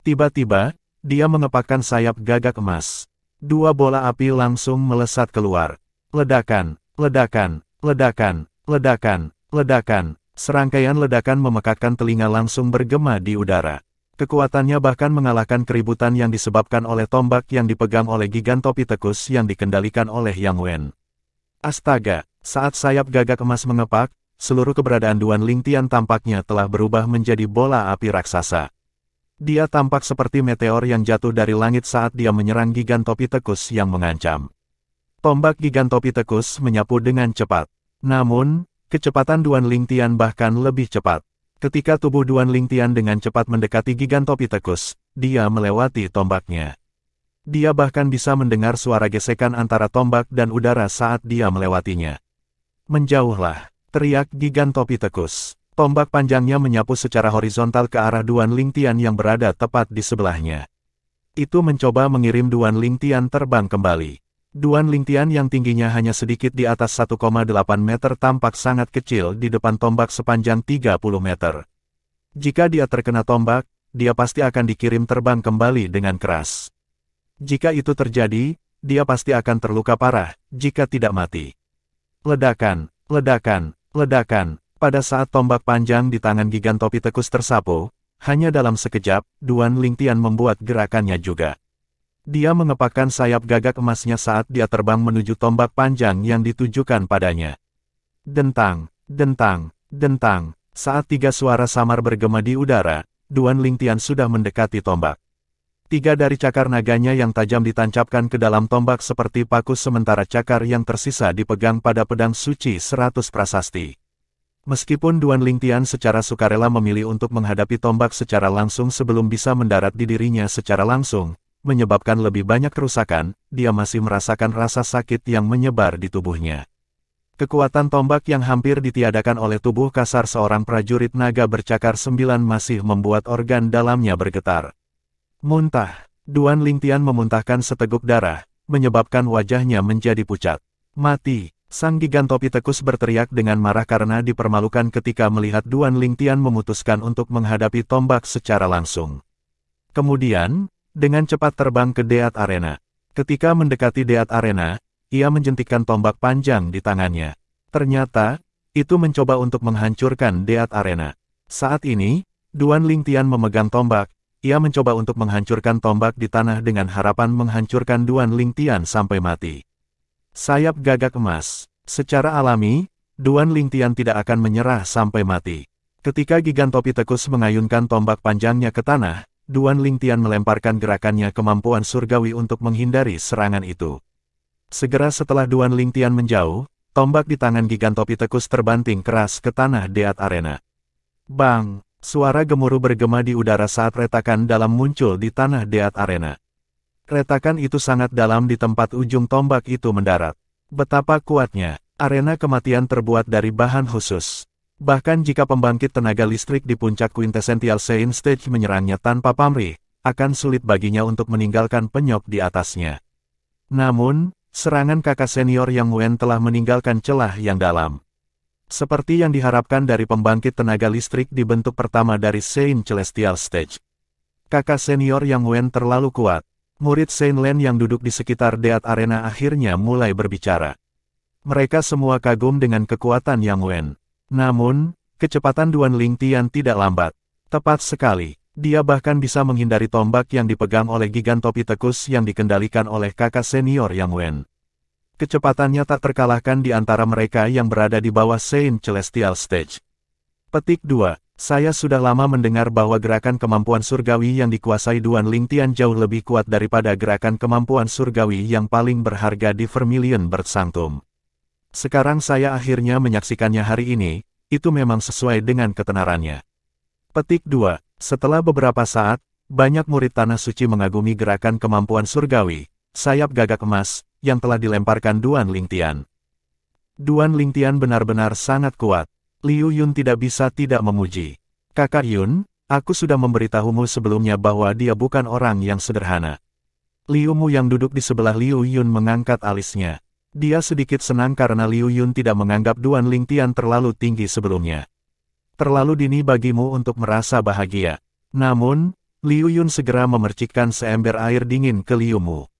Tiba-tiba, dia mengepakkan sayap gagak emas. Dua bola api langsung melesat keluar. Ledakan, ledakan, ledakan, ledakan, ledakan. Serangkaian ledakan memekakkan telinga langsung bergema di udara. Kekuatannya bahkan mengalahkan keributan yang disebabkan oleh tombak yang dipegang oleh Gigantopithecus yang dikendalikan oleh Yang Wen. Astaga, saat sayap gagak emas mengepak, seluruh keberadaan Duan Lingtian tampaknya telah berubah menjadi bola api raksasa. Dia tampak seperti meteor yang jatuh dari langit saat dia menyerang Gigantopithecus yang mengancam. Tombak Gigantopithecus menyapu dengan cepat. Namun, kecepatan Duan Lingtian bahkan lebih cepat. Ketika tubuh Duan Lingtian dengan cepat mendekati Gigantopithecus, dia melewati tombaknya. Dia bahkan bisa mendengar suara gesekan antara tombak dan udara saat dia melewatinya. Menjauhlah, teriak Gigantopithecus. Tombak panjangnya menyapu secara horizontal ke arah Duan Lingtian yang berada tepat di sebelahnya. Itu mencoba mengirim Duan Lingtian terbang kembali. Duan Lingtian yang tingginya hanya sedikit di atas 1,8 meter tampak sangat kecil di depan tombak sepanjang 30 meter. Jika dia terkena tombak, dia pasti akan dikirim terbang kembali dengan keras. Jika itu terjadi, dia pasti akan terluka parah, jika tidak mati. Ledakan, ledakan, ledakan. Pada saat tombak panjang di tangan Gigantopithecus tersapu, hanya dalam sekejap, Duan Lingtian membuat gerakannya juga. Dia mengepakkan sayap gagak emasnya saat dia terbang menuju tombak panjang yang ditujukan padanya. Dentang, dentang, dentang. Saat tiga suara samar bergema di udara, Duan Lingtian sudah mendekati tombak. Tiga dari cakar naganya yang tajam ditancapkan ke dalam tombak seperti paku sementara cakar yang tersisa dipegang pada pedang suci 100 prasasti. Meskipun Duan Lingtian secara sukarela memilih untuk menghadapi tombak secara langsung sebelum bisa mendarat di dirinya secara langsung, menyebabkan lebih banyak kerusakan, dia masih merasakan rasa sakit yang menyebar di tubuhnya. Kekuatan tombak yang hampir ditiadakan oleh tubuh kasar seorang prajurit naga bercakar 9 masih membuat organ dalamnya bergetar. Muntah. Duan Lingtian memuntahkan seteguk darah, menyebabkan wajahnya menjadi pucat. Mati. Sang Gigantopithecus berteriak dengan marah karena dipermalukan ketika melihat Duan Lingtian memutuskan untuk menghadapi tombak secara langsung. Kemudian, dengan cepat terbang ke Deat Arena. Ketika mendekati Deat Arena, ia menjentikkan tombak panjang di tangannya. Ternyata, itu mencoba untuk menghancurkan Deat Arena. Saat ini, Duan Lingtian memegang tombak, ia mencoba untuk menghancurkan tombak di tanah dengan harapan menghancurkan Duan Lingtian sampai mati. Sayap gagak emas. Secara alami, Duan Lingtian tidak akan menyerah sampai mati. Ketika Gigantopithecus mengayunkan tombak panjangnya ke tanah, Duan Lingtian melemparkan gerakannya kemampuan surgawi untuk menghindari serangan itu. Segera setelah Duan Lingtian menjauh, tombak di tangan Gigantopithecus terbanting keras ke tanah Deat Arena. Bang! Suara gemuruh bergema di udara saat retakan dalam muncul di tanah Deat Arena. Retakan itu sangat dalam di tempat ujung tombak itu mendarat. Betapa kuatnya, arena kematian terbuat dari bahan khusus. Bahkan jika pembangkit tenaga listrik di puncak Quintessential Sein Stage menyerangnya tanpa pamrih, akan sulit baginya untuk meninggalkan penyok di atasnya. Namun, serangan kakak senior Yang Wen telah meninggalkan celah yang dalam. Seperti yang diharapkan dari pembangkit tenaga listrik di bentuk pertama dari Sein Celestial Stage. Kakak senior Yang Wen terlalu kuat. Murid Sein Len yang duduk di sekitar Deat Arena akhirnya mulai berbicara. Mereka semua kagum dengan kekuatan Yang Wen. Namun, kecepatan Duan Lingtian tidak lambat. Tepat sekali, dia bahkan bisa menghindari tombak yang dipegang oleh Gigantopithecus yang dikendalikan oleh kakak senior Yang Wen. Kecepatannya tak terkalahkan di antara mereka yang berada di bawah Sein Celestial Stage. Petik 2. Saya sudah lama mendengar bahwa gerakan kemampuan surgawi yang dikuasai Duan Lingtian jauh lebih kuat daripada gerakan kemampuan surgawi yang paling berharga di Vermilion Bird Sanctum. Sekarang saya akhirnya menyaksikannya hari ini, itu memang sesuai dengan ketenarannya. Petik 2. Setelah beberapa saat, banyak murid Tanah Suci mengagumi gerakan kemampuan surgawi, sayap gagak emas, yang telah dilemparkan Duan Lingtian. Duan Lingtian benar-benar sangat kuat. Liu Yun tidak bisa tidak memuji. Kakak Yun, aku sudah memberitahumu sebelumnya bahwa dia bukan orang yang sederhana. Liu Mu yang duduk di sebelah Liu Yun mengangkat alisnya. Dia sedikit senang karena Liu Yun tidak menganggap Duan Lingtian terlalu tinggi sebelumnya. Terlalu dini bagimu untuk merasa bahagia. Namun, Liu Yun segera memercikkan seember air dingin ke Liu Mu.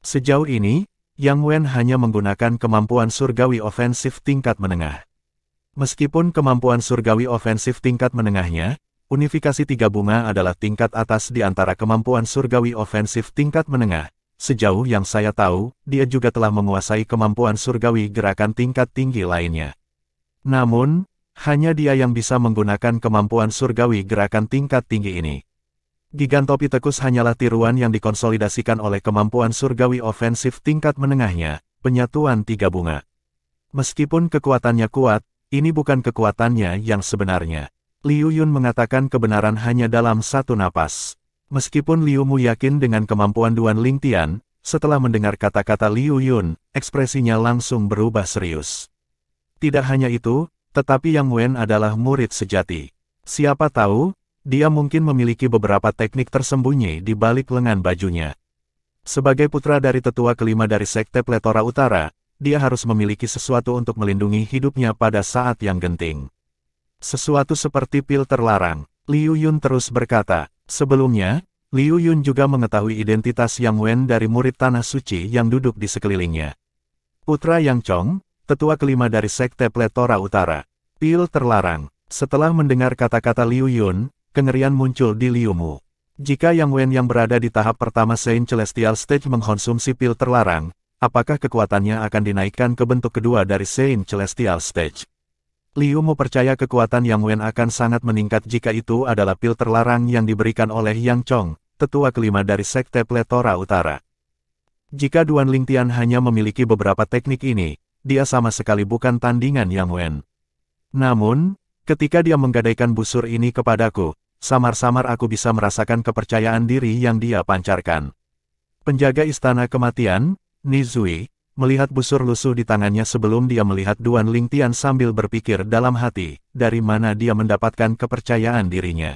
Sejauh ini, Yang Wen hanya menggunakan kemampuan surgawi ofensif tingkat menengah. Meskipun kemampuan surgawi ofensif tingkat menengahnya, unifikasi 3 bunga adalah tingkat atas di antara kemampuan surgawi ofensif tingkat menengah. Sejauh yang saya tahu, dia juga telah menguasai kemampuan surgawi gerakan tingkat tinggi lainnya. Namun, hanya dia yang bisa menggunakan kemampuan surgawi gerakan tingkat tinggi ini. Gigantopithecus hanyalah tiruan yang dikonsolidasikan oleh kemampuan surgawi ofensif tingkat menengahnya, penyatuan 3 bunga. Meskipun kekuatannya kuat, ini bukan kekuatannya yang sebenarnya. Liu Yun mengatakan kebenaran hanya dalam satu napas. Meskipun Liu Mu yakin dengan kemampuan Duan Lingtian, setelah mendengar kata-kata Liu Yun, ekspresinya langsung berubah serius. Tidak hanya itu, tetapi Yang Wen adalah murid sejati. Siapa tahu, dia mungkin memiliki beberapa teknik tersembunyi di balik lengan bajunya. Sebagai putra dari tetua kelima dari Sekte Pletora Utara, dia harus memiliki sesuatu untuk melindungi hidupnya pada saat yang genting. Sesuatu seperti pil terlarang, Liu Yun terus berkata. Sebelumnya, Liu Yun juga mengetahui identitas Yang Wen dari murid Tanah Suci yang duduk di sekelilingnya. Putra Yang Chong, tetua kelima dari Sekte Pletora Utara. Pil terlarang. Setelah mendengar kata-kata Liu Yun, kengerian muncul di Liu Mu. Jika Yang Wen yang berada di tahap pertama Saint Celestial Stage mengkonsumsi pil terlarang, apakah kekuatannya akan dinaikkan ke bentuk kedua dari Saint Celestial Stage? Liu Mu percaya kekuatan Yang Wen akan sangat meningkat jika itu adalah pil terlarang yang diberikan oleh Yang Chong, tetua kelima dari Sekte Pletora Utara. Jika Duan Lingtian hanya memiliki beberapa teknik ini, dia sama sekali bukan tandingan Yang Wen. Namun, ketika dia menggadaikan busur ini kepadaku, samar-samar aku bisa merasakan kepercayaan diri yang dia pancarkan. Penjaga Istana Kematian, Nizui, melihat busur lusuh di tangannya sebelum dia melihat Duan Lingtian sambil berpikir dalam hati, dari mana dia mendapatkan kepercayaan dirinya.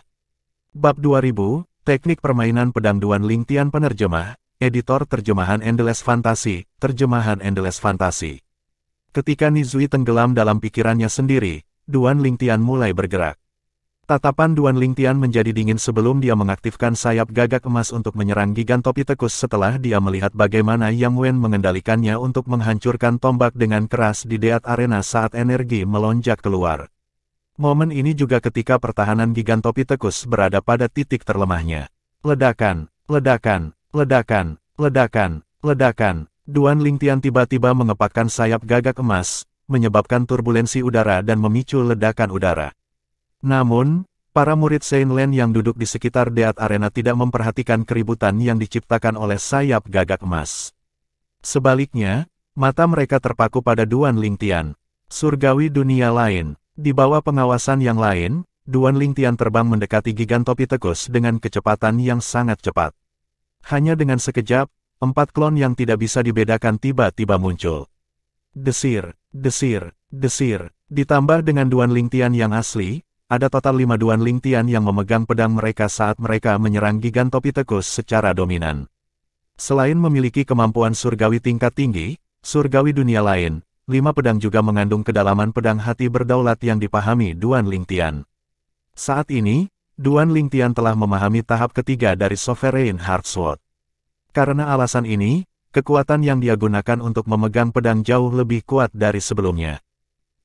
Bab 2000, Teknik Permainan Pedang Duan Lingtian Penerjemah, Editor Terjemahan Endless Fantasy, Terjemahan Endless Fantasy. Ketika Nizui tenggelam dalam pikirannya sendiri, Duan Lingtian mulai bergerak. Tatapan Duan Lingtian menjadi dingin sebelum dia mengaktifkan sayap gagak emas untuk menyerang Gigantopithecus setelah dia melihat bagaimana Yang Wen mengendalikannya untuk menghancurkan tombak dengan keras di Deat Arena saat energi melonjak keluar. Momen ini juga ketika pertahanan Gigantopithecus berada pada titik terlemahnya. Ledakan, ledakan, ledakan, ledakan, ledakan. Duan Lingtian tiba-tiba mengepakkan sayap gagak emas, menyebabkan turbulensi udara dan memicu ledakan udara. Namun, para murid Saint Lan yang duduk di sekitar Deat Arena tidak memperhatikan keributan yang diciptakan oleh sayap gagak emas. Sebaliknya, mata mereka terpaku pada Duan Lingtian. Surgawi dunia lain. Di bawah pengawasan yang lain, Duan Lingtian terbang mendekati Gigantopithecus dengan kecepatan yang sangat cepat. Hanya dengan sekejap, 4 klon yang tidak bisa dibedakan tiba-tiba muncul. Desir, desir, desir. Ditambah dengan Duan Lingtian yang asli, ada total 5 Duan Lingtian yang memegang pedang mereka saat mereka menyerang Gigantopithecus secara dominan. Selain memiliki kemampuan surgawi tingkat tinggi, surgawi dunia lain, 5 pedang juga mengandung kedalaman pedang hati berdaulat yang dipahami Duan Lingtian. Saat ini, Duan Lingtian telah memahami tahap ketiga dari Sovereign Heart Sword. Karena alasan ini, kekuatan yang dia gunakan untuk memegang pedang jauh lebih kuat dari sebelumnya.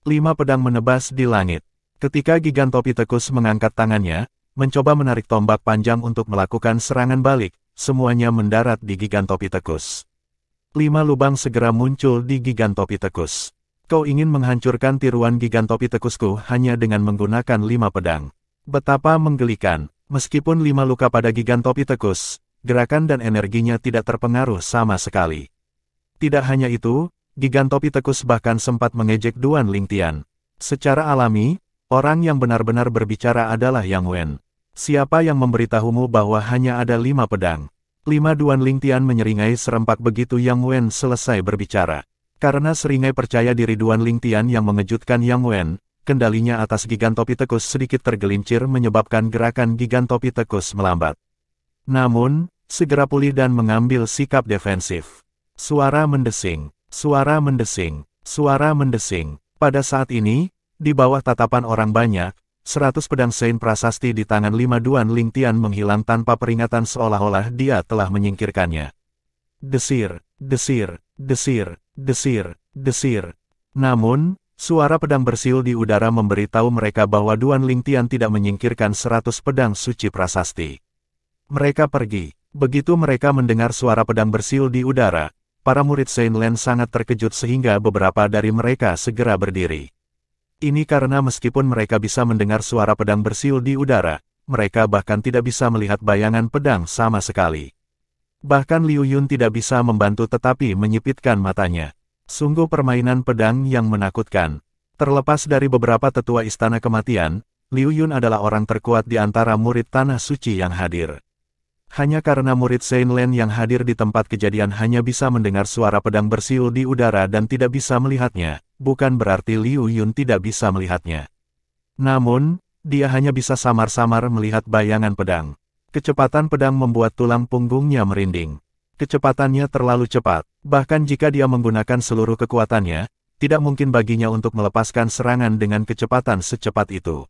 5 pedang menebas di langit. Ketika Gigantopithecus mengangkat tangannya, mencoba menarik tombak panjang untuk melakukan serangan balik, semuanya mendarat di Gigantopithecus. 5 lubang segera muncul di Gigantopithecus. Kau ingin menghancurkan tiruan Gigantopithecusku hanya dengan menggunakan 5 pedang. Betapa menggelikan, meskipun 5 luka pada Gigantopithecus, gerakan dan energinya tidak terpengaruh sama sekali. Tidak hanya itu, Gigantopithecus bahkan sempat mengejek Duan Lingtian. Secara alami, orang yang benar-benar berbicara adalah Yang Wen. Siapa yang memberitahumu bahwa hanya ada 5 pedang? 5 Duan Lingtian menyeringai serempak begitu Yang Wen selesai berbicara. Karena seringai percaya diri Duan Lingtian yang mengejutkan Yang Wen, kendalinya atas Gigantopithecus sedikit tergelincir menyebabkan gerakan Gigantopithecus melambat. Namun, segera pulih dan mengambil sikap defensif. Suara mendesing. Suara mendesing. Suara mendesing. Pada saat ini, di bawah tatapan orang banyak, 100 pedang Sein prasasti di tangan 5 Duan Lingtian menghilang tanpa peringatan seolah-olah dia telah menyingkirkannya. Desir, desir, desir, desir, desir. Namun, suara pedang bersiul di udara memberitahu mereka bahwa Duan Lingtian tidak menyingkirkan 100 pedang suci prasasti. Mereka pergi. Begitu mereka mendengar suara pedang bersiul di udara, para murid Sein Len sangat terkejut sehingga beberapa dari mereka segera berdiri. Ini karena meskipun mereka bisa mendengar suara pedang bersiul di udara, mereka bahkan tidak bisa melihat bayangan pedang sama sekali. Bahkan Liu Yun tidak bisa membantu tetapi menyipitkan matanya. Sungguh permainan pedang yang menakutkan. Terlepas dari beberapa tetua istana kematian, Liu Yun adalah orang terkuat di antara murid Tanah Suci yang hadir. Hanya karena murid Sein Len yang hadir di tempat kejadian hanya bisa mendengar suara pedang bersiul di udara dan tidak bisa melihatnya, bukan berarti Liu Yun tidak bisa melihatnya. Namun, dia hanya bisa samar-samar melihat bayangan pedang. Kecepatan pedang membuat tulang punggungnya merinding. Kecepatannya terlalu cepat, bahkan jika dia menggunakan seluruh kekuatannya, tidak mungkin baginya untuk melepaskan serangan dengan kecepatan secepat itu.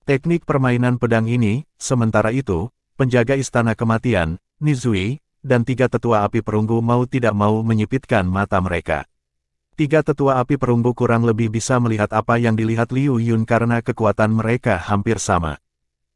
Teknik permainan pedang ini, sementara itu, penjaga istana kematian, Nizui, dan 3 tetua api perunggu mau tidak mau menyipitkan mata mereka. 3 tetua api perunggu kurang lebih bisa melihat apa yang dilihat Liu Yun karena kekuatan mereka hampir sama.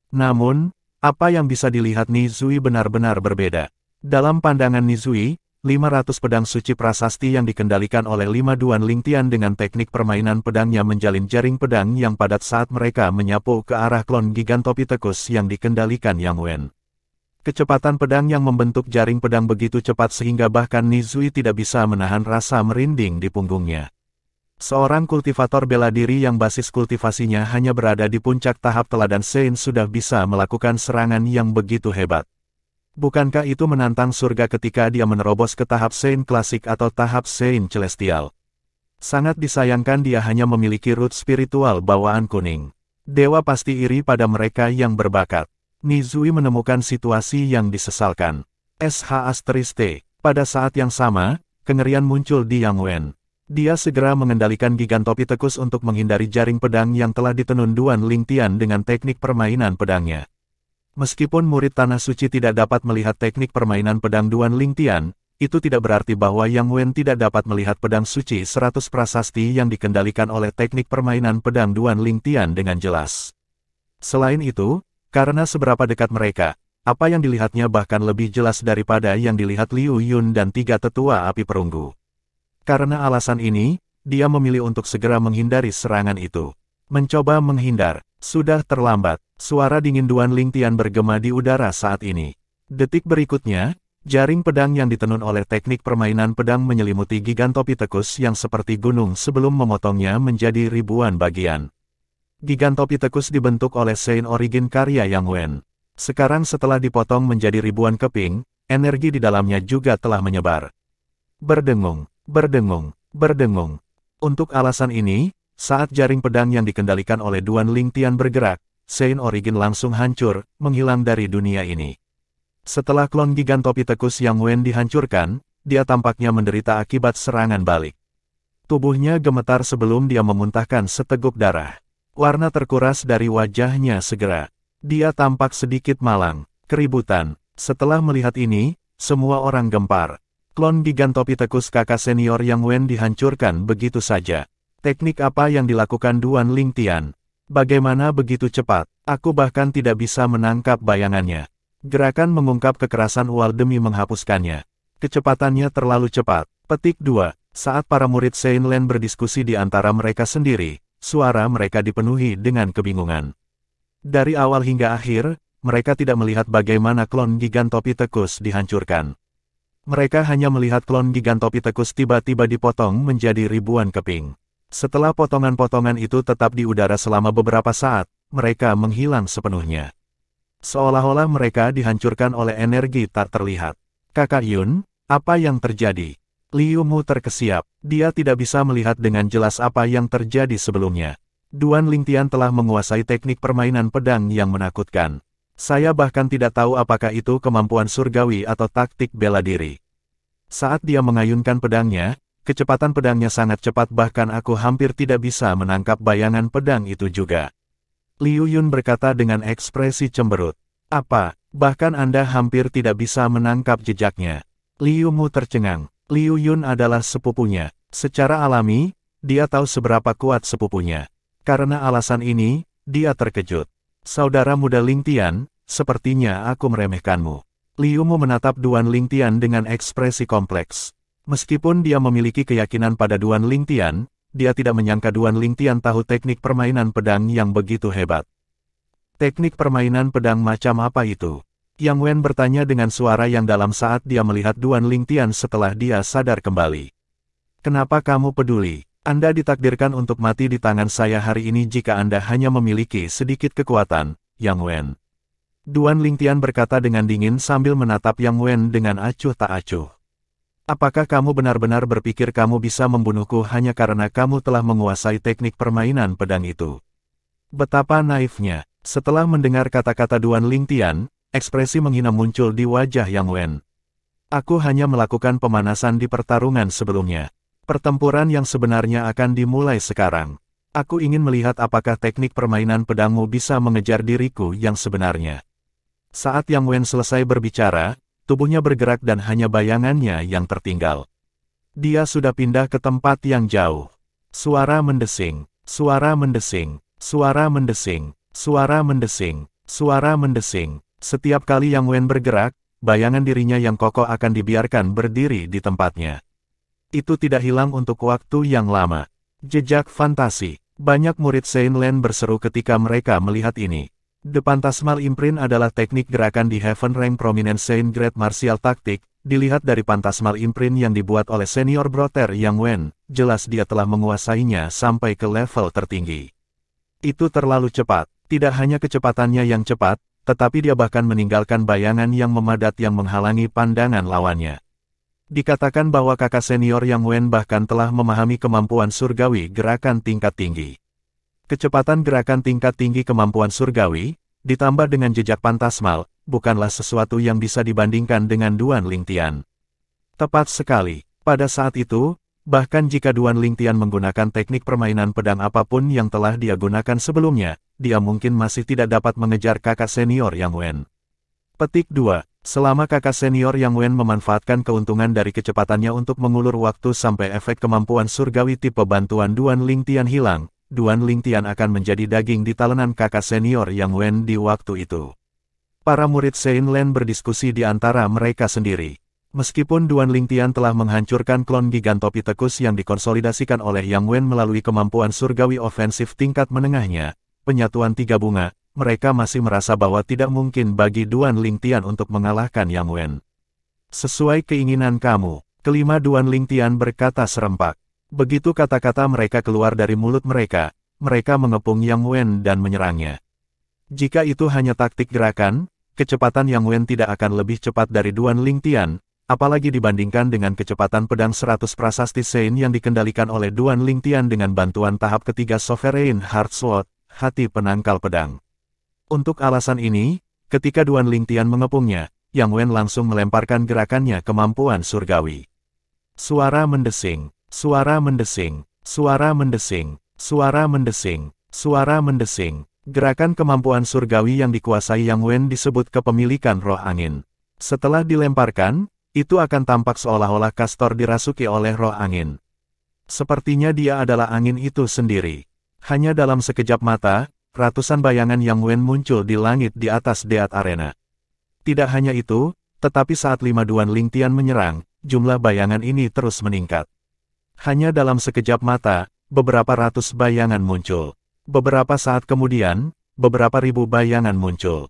Namun, apa yang bisa dilihat Nizui benar-benar berbeda. Dalam pandangan Nizui, 500 pedang suci prasasti yang dikendalikan oleh 5 Duan Lingtian dengan teknik permainan pedangnya menjalin jaring pedang yang padat saat mereka menyapu ke arah klon Gigantopithecus yang dikendalikan Yang Wen. Kecepatan pedang yang membentuk jaring pedang begitu cepat sehingga bahkan Nizui tidak bisa menahan rasa merinding di punggungnya. Seorang kultivator bela diri yang basis kultivasinya hanya berada di puncak tahap teladan Sein sudah bisa melakukan serangan yang begitu hebat. Bukankah itu menantang surga ketika dia menerobos ke tahap Sein klasik atau tahap Sein celestial? Sangat disayangkan dia hanya memiliki root spiritual bawaan kuning. Dewa pasti iri pada mereka yang berbakat. Nizui menemukan situasi yang disesalkan. SH*T. Pada saat yang sama, kengerian muncul di Yang Wen. Dia segera mengendalikan Gigantopithecus untuk menghindari jaring pedang yang telah ditenun Duan Lingtian dengan teknik permainan pedangnya. Meskipun murid Tanah Suci tidak dapat melihat teknik permainan pedang Duan Lingtian, itu tidak berarti bahwa Yang Wen tidak dapat melihat pedang suci 100 prasasti yang dikendalikan oleh teknik permainan pedang Duan Lingtian dengan jelas. Selain itu, karena seberapa dekat mereka, apa yang dilihatnya bahkan lebih jelas daripada yang dilihat Liu Yun dan 3 tetua api perunggu. Karena alasan ini, dia memilih untuk segera menghindari serangan itu. Mencoba menghindar, sudah terlambat. Suara dingin Duan Lingtian bergema di udara saat ini. Detik berikutnya, jaring pedang yang ditenun oleh teknik permainan pedang menyelimuti Gigantopithecus yang seperti gunung sebelum memotongnya menjadi ribuan bagian. Gigantopithecus dibentuk oleh Sein Origin karya Yang Wen. Sekarang setelah dipotong menjadi ribuan keping, energi di dalamnya juga telah menyebar. Berdengung, berdengung, berdengung. Untuk alasan ini, saat jaring pedang yang dikendalikan oleh Duan Lingtian bergerak, Sein Origin langsung hancur, menghilang dari dunia ini. Setelah klon Gigantopithecus Yang Wen dihancurkan, dia tampaknya menderita akibat serangan balik. Tubuhnya gemetar sebelum dia memuntahkan seteguk darah. Warna terkuras dari wajahnya segera. Dia tampak sedikit malang, keributan. Setelah melihat ini, semua orang gempar. Klon Gigantopithecus kakak senior Yang Wen dihancurkan begitu saja. Teknik apa yang dilakukan Duan Lingtian? Bagaimana begitu cepat? Aku bahkan tidak bisa menangkap bayangannya. Gerakan mengungkap kekerasan Wal demi menghapuskannya. Kecepatannya terlalu cepat. Petik 2. Saat para murid Sein Len berdiskusi di antara mereka sendiri, suara mereka dipenuhi dengan kebingungan. Dari awal hingga akhir, mereka tidak melihat bagaimana klon Gigantopithecus dihancurkan. Mereka hanya melihat klon Gigantopithecus tiba-tiba dipotong menjadi ribuan keping. Setelah potongan-potongan itu tetap di udara selama beberapa saat, mereka menghilang sepenuhnya. Seolah-olah mereka dihancurkan oleh energi tak terlihat. Kakak Yun, apa yang terjadi? Liu Mu terkesiap, dia tidak bisa melihat dengan jelas apa yang terjadi sebelumnya. Duan Lingtian telah menguasai teknik permainan pedang yang menakutkan. Saya bahkan tidak tahu apakah itu kemampuan surgawi atau taktik bela diri. Saat dia mengayunkan pedangnya, kecepatan pedangnya sangat cepat bahkan aku hampir tidak bisa menangkap bayangan pedang itu juga. Liu Yun berkata dengan ekspresi cemberut. Apa, bahkan Anda hampir tidak bisa menangkap jejaknya. Liu Mu tercengang. Liu Yun adalah sepupunya. Secara alami, dia tahu seberapa kuat sepupunya. Karena alasan ini, dia terkejut. Saudara muda Ling Tian, sepertinya aku meremehkanmu. Liu Mu menatap Duan Ling Tian dengan ekspresi kompleks. Meskipun dia memiliki keyakinan pada Duan Ling Tian, dia tidak menyangka Duan Ling Tian tahu teknik permainan pedang yang begitu hebat. Teknik permainan pedang macam apa itu? Yang Wen bertanya dengan suara yang dalam saat dia melihat Duan Ling Tian setelah dia sadar kembali. Kenapa kamu peduli? Anda ditakdirkan untuk mati di tangan saya hari ini jika Anda hanya memiliki sedikit kekuatan, Yang Wen. Duan Ling Tian berkata dengan dingin sambil menatap Yang Wen dengan acuh tak acuh. Apakah kamu benar-benar berpikir kamu bisa membunuhku hanya karena kamu telah menguasai teknik permainan pedang itu? Betapa naifnya. Setelah mendengar kata-kata Duan Ling Tian, ekspresi menghina muncul di wajah Yang Wen. Aku hanya melakukan pemanasan di pertarungan sebelumnya. Pertempuran yang sebenarnya akan dimulai sekarang. Aku ingin melihat apakah teknik permainan pedangmu bisa mengejar diriku yang sebenarnya. Saat Yang Wen selesai berbicara, tubuhnya bergerak dan hanya bayangannya yang tertinggal. Dia sudah pindah ke tempat yang jauh. Suara mendesing, suara mendesing, suara mendesing, suara mendesing, suara mendesing. Setiap kali Yang Wen bergerak, bayangan dirinya yang kokoh akan dibiarkan berdiri di tempatnya. Itu tidak hilang untuk waktu yang lama. Jejak fantasi. Banyak murid Saint Lan berseru ketika mereka melihat ini. The Phantasmal Imprint adalah teknik gerakan di Heaven Rank Prominent Saint Great Martial Tactic. Dilihat dari Phantasmal Imprint yang dibuat oleh senior Brother Yang Wen, jelas dia telah menguasainya sampai ke level tertinggi. Itu terlalu cepat. Tidak hanya kecepatannya yang cepat, tetapi dia bahkan meninggalkan bayangan yang memadat yang menghalangi pandangan lawannya. Dikatakan bahwa kakak senior Yang Wen bahkan telah memahami kemampuan surgawi gerakan tingkat tinggi. Kecepatan gerakan tingkat tinggi kemampuan surgawi, ditambah dengan jejak pantasmal, bukanlah sesuatu yang bisa dibandingkan dengan Duan Ling Tian. Tepat sekali, pada saat itu, bahkan jika Duan Ling Tian menggunakan teknik permainan pedang apapun yang telah dia gunakan sebelumnya, dia mungkin masih tidak dapat mengejar kakak senior Yang Wen. Petik 2. Selama kakak senior Yang Wen memanfaatkan keuntungan dari kecepatannya untuk mengulur waktu sampai efek kemampuan surgawi tipe bantuan Duan Ling Tian hilang, Duan Ling Tian akan menjadi daging di talenan kakak senior Yang Wen di waktu itu. Para murid Saint Lan berdiskusi di antara mereka sendiri. Meskipun Duan Ling Tian telah menghancurkan klon Gigantopi Tekus yang dikonsolidasikan oleh Yang Wen melalui kemampuan surgawi ofensif tingkat menengahnya, penyatuan tiga bunga, mereka masih merasa bahwa tidak mungkin bagi Duan Ling Tian untuk mengalahkan Yang Wen. Sesuai keinginan kamu, kelima Duan Ling Tian berkata serempak. Begitu kata-kata mereka keluar dari mulut mereka, mereka mengepung Yang Wen dan menyerangnya. Jika itu hanya taktik gerakan, kecepatan Yang Wen tidak akan lebih cepat dari Duan Ling Tian, apalagi dibandingkan dengan kecepatan pedang 100 prasasti Sein yang dikendalikan oleh Duan Ling Tian dengan bantuan tahap ketiga Sovereign Heart Sword, hati penangkal pedang. Untuk alasan ini, ketika Duan Ling Tian mengepungnya, Yang Wen langsung melemparkan gerakannya kemampuan surgawi. Suara mendesing. Suara mendesing, suara mendesing, suara mendesing, suara mendesing. Gerakan kemampuan surgawi yang dikuasai Yang Wen disebut kepemilikan roh angin. Setelah dilemparkan, itu akan tampak seolah-olah Castor dirasuki oleh roh angin. Sepertinya dia adalah angin itu sendiri. Hanya dalam sekejap mata, ratusan bayangan Yang Wen muncul di langit di atas Deat Arena. Tidak hanya itu, tetapi saat 5 Duan Ling Tian menyerang, jumlah bayangan ini terus meningkat. Hanya dalam sekejap mata, beberapa ratus bayangan muncul. Beberapa saat kemudian, beberapa ribu bayangan muncul.